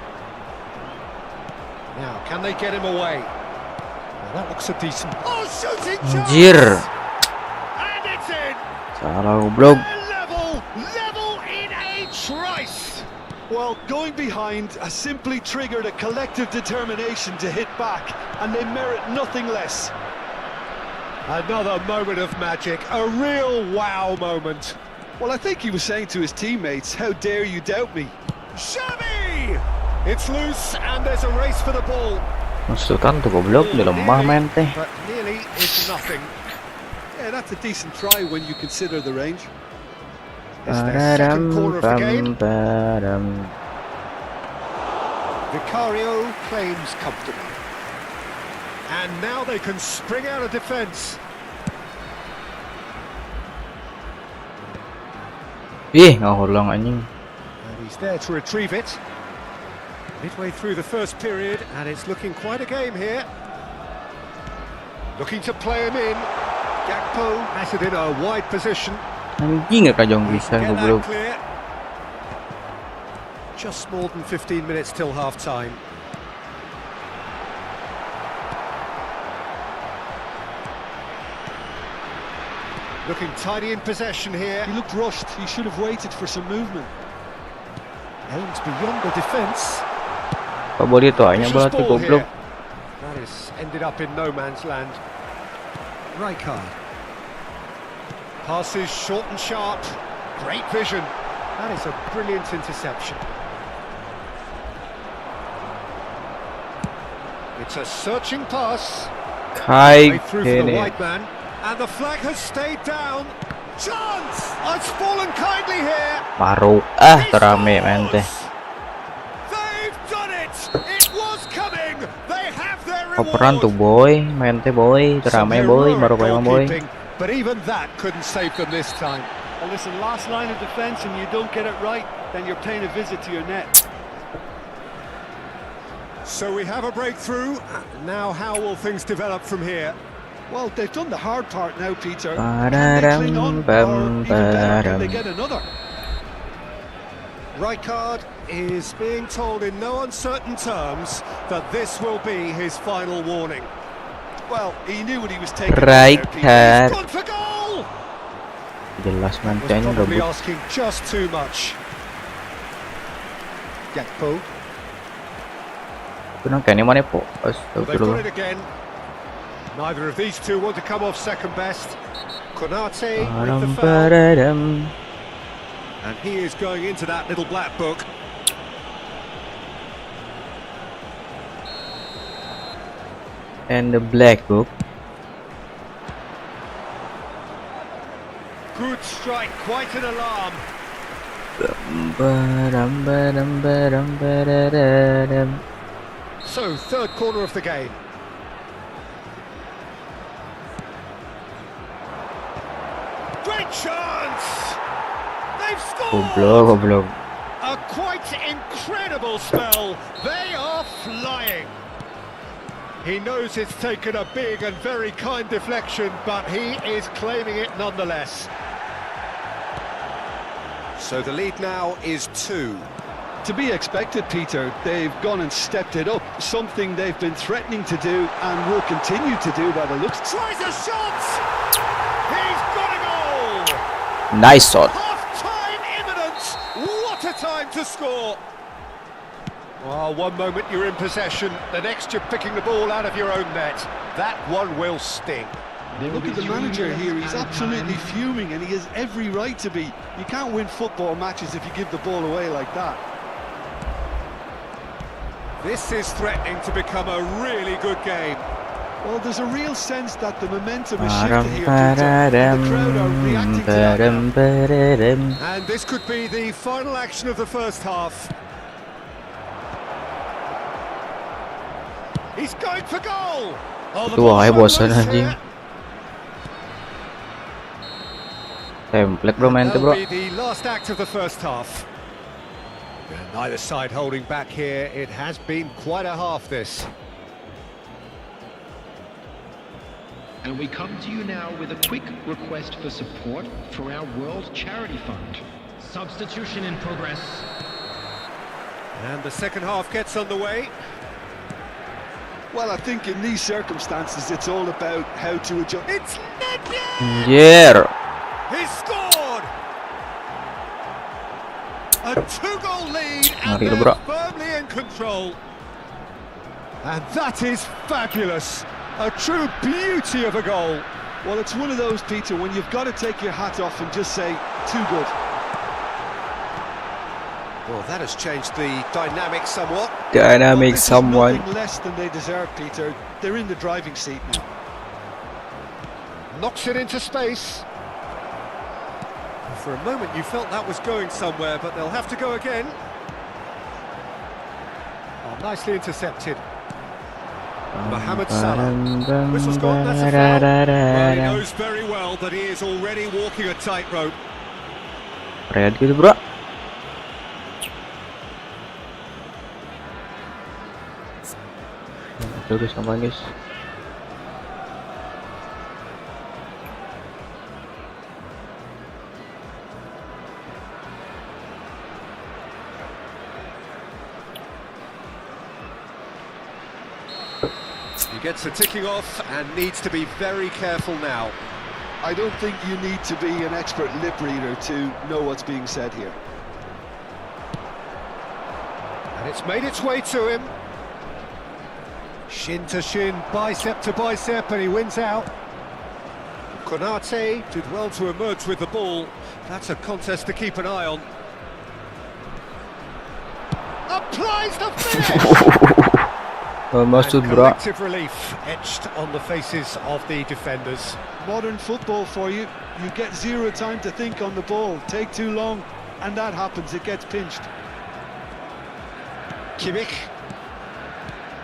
[SPEAKER 2] Now, can they get him away? Well, that looks a decent... Oh, shooting chance! And it's in!
[SPEAKER 1] Salah goblok.
[SPEAKER 2] Level in a trice!
[SPEAKER 3] Well, going behind has simply triggered a collective determination to hit back, and they merit nothing less.
[SPEAKER 2] Another moment of magic, a real wow moment.
[SPEAKER 3] Well, I think he was saying to his teammates, how dare you doubt me?
[SPEAKER 2] Xavi! It's loose, and there's a race for the ball.
[SPEAKER 1] Maksud kan tuh goblok di lemah main teh.
[SPEAKER 2] But nearly is nothing.
[SPEAKER 3] Yeah, that's a decent try when you consider the range.
[SPEAKER 2] It's their second corner of the game.
[SPEAKER 1] Padam.
[SPEAKER 2] Vicario claims comfortably. And now they can spring out of defence.
[SPEAKER 1] Ih, ngahulang anjing.
[SPEAKER 2] And he's there to retrieve it. Midway through the first period, and it's looking quite a game here. Looking to play him in. Gakpo has it in a wide position.
[SPEAKER 1] Anjing gak kajong bisa
[SPEAKER 2] Get that
[SPEAKER 1] goblok.
[SPEAKER 2] clear. Just more than 15 minutes till half-time. Looking tidy in possession here.
[SPEAKER 3] He looked rushed. He should have waited for some movement.
[SPEAKER 2] Aims beyond the defence.
[SPEAKER 1] Pak boleh tu hanya bola tu
[SPEAKER 2] Vicious ball
[SPEAKER 1] goblok.
[SPEAKER 2] here. That is ended up in no man's land. Rijkaard. Passes short and sharp. Great vision. That is a brilliant interception. It's a searching pass.
[SPEAKER 1] Kai
[SPEAKER 2] Way through for the
[SPEAKER 1] kene.
[SPEAKER 2] wide man. And the flag has stayed down. Chance! It's fallen kindly here.
[SPEAKER 1] Baru
[SPEAKER 2] He
[SPEAKER 1] terame main teh.
[SPEAKER 2] scores! They've done it! It was coming! They have their
[SPEAKER 1] Operan tuh
[SPEAKER 2] reward!
[SPEAKER 1] boy, main teh boy,
[SPEAKER 2] Some
[SPEAKER 1] terame boy,
[SPEAKER 2] heroic
[SPEAKER 1] baru kayak boy.
[SPEAKER 2] goalkeeping, but even that couldn't save them this time.
[SPEAKER 3] Well, listen, last line of defence and you don't get it right, then you're paying a visit to your net.
[SPEAKER 2] So we have a breakthrough. Now how will things develop from here?
[SPEAKER 3] Well, they've done the hard part now, Peter. Can
[SPEAKER 1] Ba-da-dum,
[SPEAKER 3] they cling on, or even better, can they
[SPEAKER 1] ba-dum.
[SPEAKER 3] get another?
[SPEAKER 2] Rijkaard is being told in no uncertain terms that this will be his final warning.
[SPEAKER 3] Well, he knew what he was taking. There, Peter.
[SPEAKER 1] Rijkaard.
[SPEAKER 2] Gone for goal!
[SPEAKER 1] Jelas main
[SPEAKER 2] Was
[SPEAKER 1] tehnya
[SPEAKER 2] probably
[SPEAKER 1] gabut.
[SPEAKER 2] asking just too much. Gakpo.
[SPEAKER 1] Kunang kene mana po?
[SPEAKER 2] Well, they've got
[SPEAKER 1] Astagfirullah.
[SPEAKER 2] it again. Neither of these two want to come off second best. Konate with the
[SPEAKER 1] Padam,
[SPEAKER 2] foul.
[SPEAKER 1] padam.
[SPEAKER 2] And he is going into that little black book.
[SPEAKER 1] And the black book.
[SPEAKER 2] Good strike, quite an alarm.
[SPEAKER 1] Badam, badam, badam, badadadam.
[SPEAKER 2] So, third corner of the game. Great chance! They've scored!
[SPEAKER 1] Goblok, goblok.
[SPEAKER 2] A quite incredible spell. They are flying. He knows it's taken a big and very kind deflection, but he is claiming it nonetheless. So the lead now is 2.
[SPEAKER 3] To be expected, Peter. They've gone and stepped it up, something they've been threatening to do and will continue to do by the looks.
[SPEAKER 2] Tries a shot! He's got a goal!
[SPEAKER 1] Nice shot.
[SPEAKER 2] Half-time imminent! What a time to score! Well, one moment you're in possession, the next you're picking the ball out of your own net. That one will sting.
[SPEAKER 3] Look at the manager here, he's absolutely fuming and he has every right to be. You can't win football matches if you give the ball away like that.
[SPEAKER 2] This is threatening to become a really good game.
[SPEAKER 3] Well, there's a real sense that the momentum is
[SPEAKER 1] Badam,
[SPEAKER 3] shifted here, Peter. And the crowd are
[SPEAKER 1] badadam,
[SPEAKER 3] reacting to that
[SPEAKER 1] badam,
[SPEAKER 3] now.
[SPEAKER 1] badadam.
[SPEAKER 2] And this could be the final action of the first half. He's going for goal! Oh, the
[SPEAKER 1] Tuh,
[SPEAKER 2] ball's
[SPEAKER 1] ay
[SPEAKER 2] so
[SPEAKER 1] bosan
[SPEAKER 2] loose
[SPEAKER 1] anjing.
[SPEAKER 2] here.
[SPEAKER 1] Template bro main teh
[SPEAKER 2] That'll
[SPEAKER 1] bro.
[SPEAKER 2] be the last act of the first half. And neither side holding back here. It has been quite a half, this.
[SPEAKER 5] And we come to you now with a quick request for support for our World Charity Fund. Substitution in progress.
[SPEAKER 2] And the second half gets underway.
[SPEAKER 3] Well, I think in these circumstances, it's all about how to adjust.
[SPEAKER 2] It's Nedved!
[SPEAKER 1] Yeah.
[SPEAKER 2] He scored! A 2-goal lead and
[SPEAKER 1] Ngeri,
[SPEAKER 2] they're
[SPEAKER 1] bro.
[SPEAKER 2] firmly in control. And that is fabulous. A true beauty of a goal.
[SPEAKER 3] Well, it's one of those, Peter, when you've got to take your hat off and just say, too good.
[SPEAKER 2] Well, that has changed the dynamic somewhat.
[SPEAKER 1] Dynamic
[SPEAKER 3] This is
[SPEAKER 1] someone.
[SPEAKER 3] nothing less than they deserve, Peter. They're in the driving seat now.
[SPEAKER 2] Knocks it into space. For a moment you felt that was going somewhere, but they'll have to go again. Oh, nicely intercepted. Mohamed Salah. Whistle's gone, that's a foul. Well, he knows very well that he is already walking a tightrope.
[SPEAKER 1] Red gitu bro. Udah sama guys.
[SPEAKER 2] He gets the ticking off and needs to be very careful now.
[SPEAKER 3] I don't think you need to be an expert lip reader to know what's being said here.
[SPEAKER 2] And it's made its way to him. Shin to shin, bicep to bicep, and he wins out. Konate did well to emerge with the ball. That's a contest to keep an eye on. Applies the finish!
[SPEAKER 1] Maksud
[SPEAKER 2] And
[SPEAKER 1] bro.
[SPEAKER 2] collective relief etched on the faces of the defenders.
[SPEAKER 3] Modern football for you. You get zero time to think on the ball. Take too long, and that happens. It gets pinched.
[SPEAKER 2] Kimmich.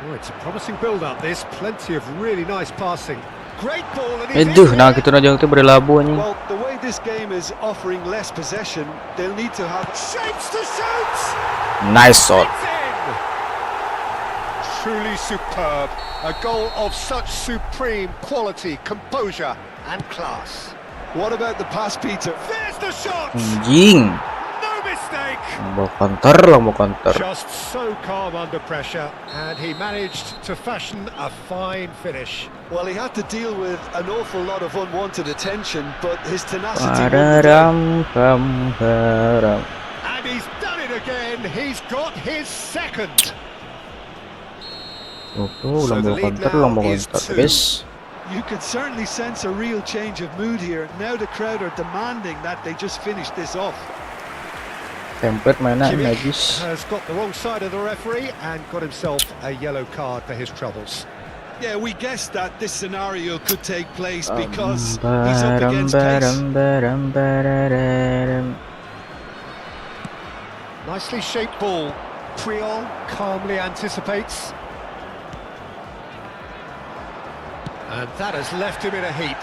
[SPEAKER 2] Oh, it's a promising build-up, this. Plenty of really nice passing. Great ball, and he's
[SPEAKER 1] Aduh,
[SPEAKER 2] in
[SPEAKER 1] nah
[SPEAKER 2] there.
[SPEAKER 1] gitu aja itu berlabuh anjing.
[SPEAKER 3] Well, the way this game is offering less possession, they'll need to have...
[SPEAKER 2] Shapes to shoot!
[SPEAKER 1] Nice shot.
[SPEAKER 2] It's in! Truly superb. A goal of such supreme quality, composure and class.
[SPEAKER 3] What about the pass, Peter?
[SPEAKER 2] There's the shot!
[SPEAKER 1] Anjing.
[SPEAKER 2] No mistake!
[SPEAKER 1] Mau counter lah, mau counter.
[SPEAKER 2] Just so calm under pressure, and he managed to fashion a fine finish.
[SPEAKER 3] Well, he had to deal with an awful lot of unwanted attention, but his tenacity... won the day.
[SPEAKER 1] Pararam, pam, param.
[SPEAKER 2] And he's done it again. He's got his second.
[SPEAKER 1] Tuh,
[SPEAKER 2] So
[SPEAKER 1] lah
[SPEAKER 2] the
[SPEAKER 1] mau
[SPEAKER 2] lead
[SPEAKER 1] counter, lah
[SPEAKER 2] now
[SPEAKER 1] mau
[SPEAKER 2] is
[SPEAKER 1] counter,
[SPEAKER 2] 2.
[SPEAKER 1] guys.
[SPEAKER 3] You could certainly sense a real change of mood here. Now the crowd are demanding that they just finish this off.
[SPEAKER 1] Template mana
[SPEAKER 2] Kimmich
[SPEAKER 1] najis.
[SPEAKER 2] has got the wrong side of the referee and got himself a yellow card for his troubles.
[SPEAKER 3] Yeah, we guessed that this scenario could take place because he's up against pace.
[SPEAKER 2] Nicely shaped ball. Creole calmly anticipates. And that has left him in a heap.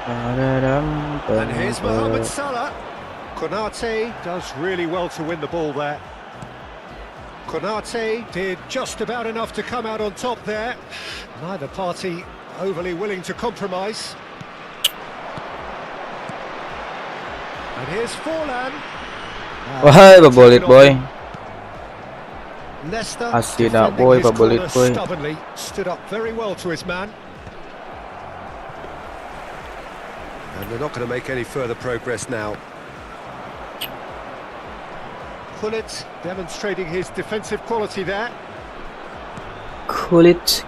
[SPEAKER 2] And here's Mohamed Salah. Konate does really well to win the ball there. Konate did just about enough to come out on top there. Neither party overly willing to compromise. And here's Forlan.
[SPEAKER 1] Wahai babolit boy.
[SPEAKER 2] Leicester
[SPEAKER 1] Asli
[SPEAKER 2] defending
[SPEAKER 1] nak boy,
[SPEAKER 2] his
[SPEAKER 1] babolit
[SPEAKER 2] corner
[SPEAKER 1] boy.
[SPEAKER 2] stubbornly, stood up very well to his man. And they're not going to make any further progress now. Pullet demonstrating his defensive quality there.
[SPEAKER 1] Kulit.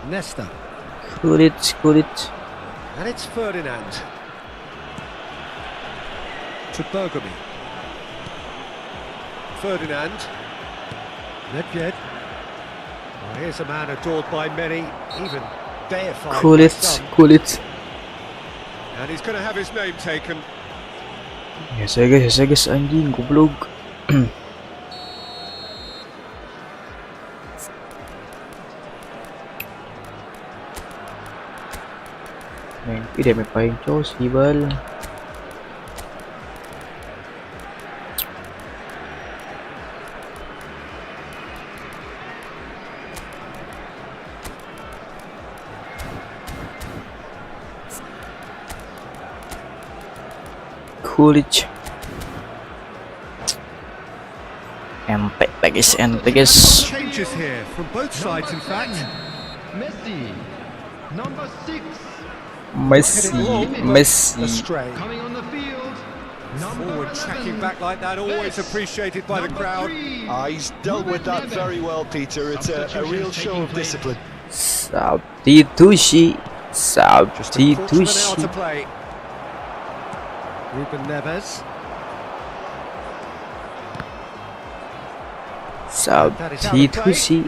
[SPEAKER 2] Nesta.
[SPEAKER 1] Kulit.
[SPEAKER 2] And it's Ferdinand. To Bergamy. Ferdinand. Nedved. Well, here's a man adored by many, even deified by some.
[SPEAKER 1] Kulit.
[SPEAKER 2] And he's going to have his name taken.
[SPEAKER 1] Ya saya guys, anjing goblok. Neng, dia me paling cos gibal. Kulit. Ente guys.
[SPEAKER 2] Changes here from both sides, in fact.
[SPEAKER 5] Messi, number 6,
[SPEAKER 1] Messi.
[SPEAKER 2] Astray.
[SPEAKER 5] coming on the field. Number
[SPEAKER 2] Forward
[SPEAKER 5] 11,
[SPEAKER 2] tracking back like that, always appreciated by the
[SPEAKER 5] number
[SPEAKER 2] crowd.
[SPEAKER 5] 3,
[SPEAKER 3] He's dealt with that very well, Peter. It's a real show of discipline.
[SPEAKER 1] Substitusi.
[SPEAKER 2] Just a quarter of an hour
[SPEAKER 1] Substitusi.
[SPEAKER 2] to play. Ruben Neves.
[SPEAKER 1] Substitusi.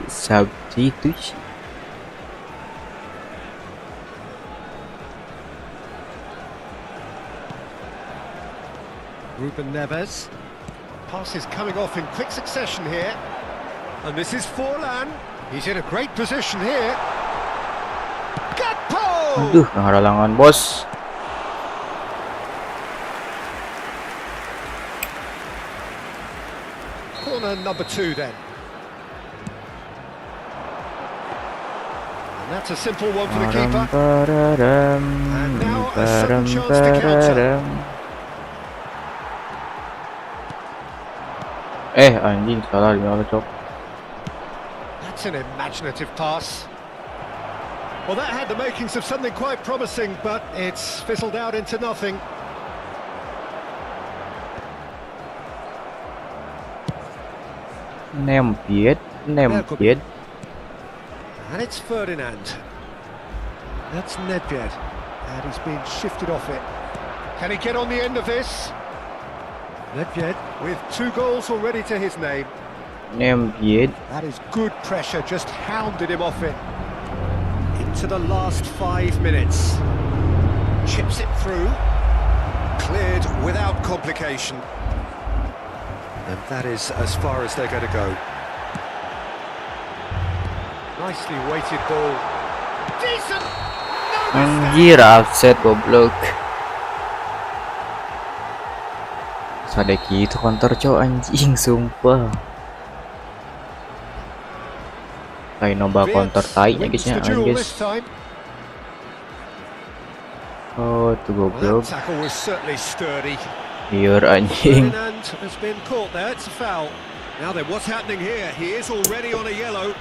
[SPEAKER 2] Ruben Neves. Pass is coming off in quick succession here. And this is Forlan. He's in a great position here. Gakpo!
[SPEAKER 1] Aduh, halangan bos.
[SPEAKER 2] Corner number 2 then. And that's a simple one for the keeper. And now a sudden chance to counter.
[SPEAKER 1] Anjing salah di awal, cok.
[SPEAKER 2] That's an imaginative pass. Well, that had the makings of something quite promising, but it's fizzled out into nothing.
[SPEAKER 1] Nempit.
[SPEAKER 2] And it's Ferdinand. That's Nedved. And he's been shifted off it. Can he get on the end of this? Nedved with 2 goals already to his name.
[SPEAKER 1] Nempit.
[SPEAKER 2] That is good pressure, just hounded him off it. Into the last 5 minutes. Chips it through. Cleared without complication. And that is as far as they're going to go. Nicely weighted ball. Decent! No mistake!
[SPEAKER 1] Anjir, offset goblok. Sadeki itu counter, cok, anjing sumpah. Kayak nyoba counter tai-nya guys ya, guys. Oh, tuh goblok.
[SPEAKER 2] That tackle was certainly sturdy.
[SPEAKER 1] Liar anjing.
[SPEAKER 2] Ferdinand has been caught there, it's a foul. Now then, what's happening here? He is already on a yellow.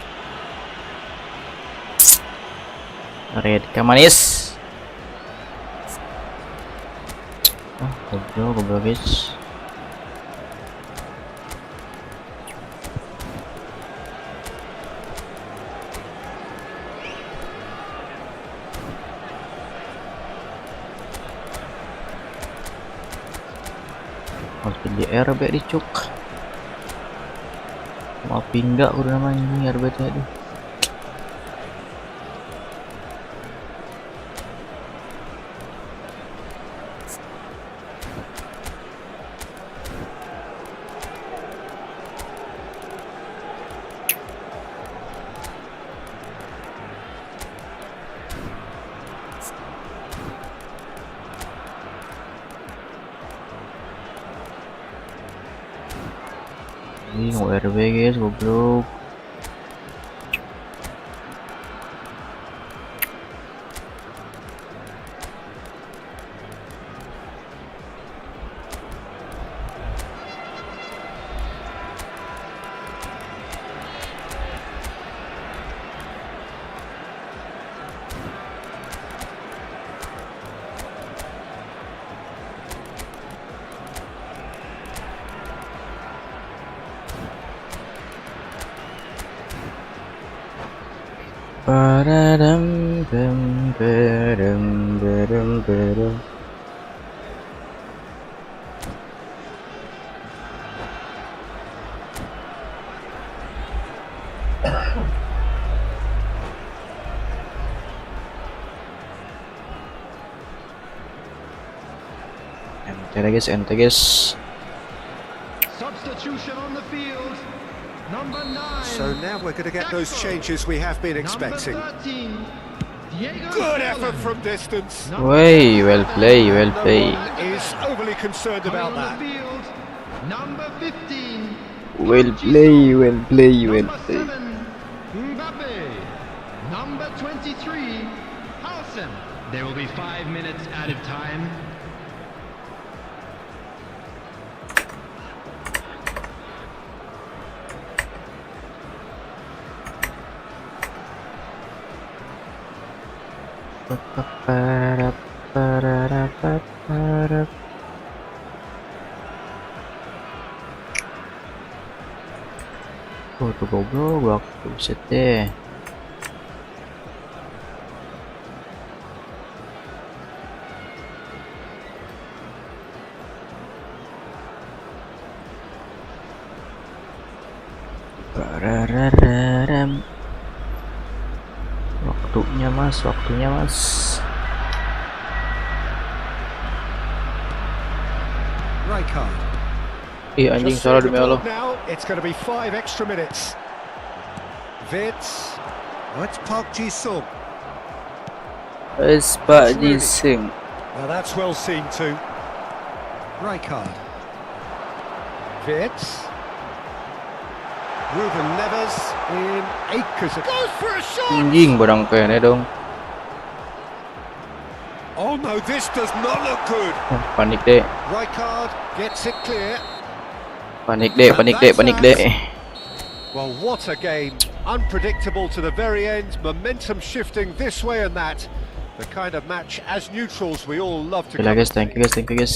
[SPEAKER 1] Red manis. Goblok guys. Harus di RB dicuk. Mau pinggak udah namanya ini RB tadi. Ini RB guys, goblok. Badadam. Ente guys.
[SPEAKER 4] Substitution on the field. Number 9.
[SPEAKER 2] So now we're going to get those changes we have been expecting.
[SPEAKER 4] Number 13. Diego
[SPEAKER 2] Good
[SPEAKER 4] Forlan.
[SPEAKER 2] effort from distance.
[SPEAKER 1] Way, well play.
[SPEAKER 2] No one is overly concerned about
[SPEAKER 4] On
[SPEAKER 2] that.
[SPEAKER 4] the field. Number 15.
[SPEAKER 1] Well play.
[SPEAKER 4] Number 7. Mbappe. Number 23. Hausen. There will be 5 minutes added time.
[SPEAKER 1] Oh tuh goblok, buset deh. Rararararam. Waktunya mas, waktunya mas.
[SPEAKER 2] Rijkaard.
[SPEAKER 1] Ih anjing,
[SPEAKER 2] Just
[SPEAKER 1] salah
[SPEAKER 2] seeing
[SPEAKER 1] demi
[SPEAKER 2] the
[SPEAKER 1] Allah.
[SPEAKER 2] board now, it's going to be 5 extra minutes. Wits. Oh, it's Park Ji-sung.
[SPEAKER 1] Es Pak Jisung.
[SPEAKER 2] Now that's well seen too. Rijkaard. Wits. Ruben Neves in acres. Goes for a shot!
[SPEAKER 1] Anjing barang kene dong.
[SPEAKER 2] Oh no, this does not look good.
[SPEAKER 1] Panik deh,
[SPEAKER 2] Rijkaard gets it clear.
[SPEAKER 1] panik deh, panik deh, panik deh.
[SPEAKER 2] Well, what a game. Unpredictable to the very end. Momentum shifting this way and that. The kind of match as neutrals we all love to
[SPEAKER 1] Gila
[SPEAKER 2] come
[SPEAKER 1] guys,
[SPEAKER 2] and
[SPEAKER 1] thank you guys, thank you guys.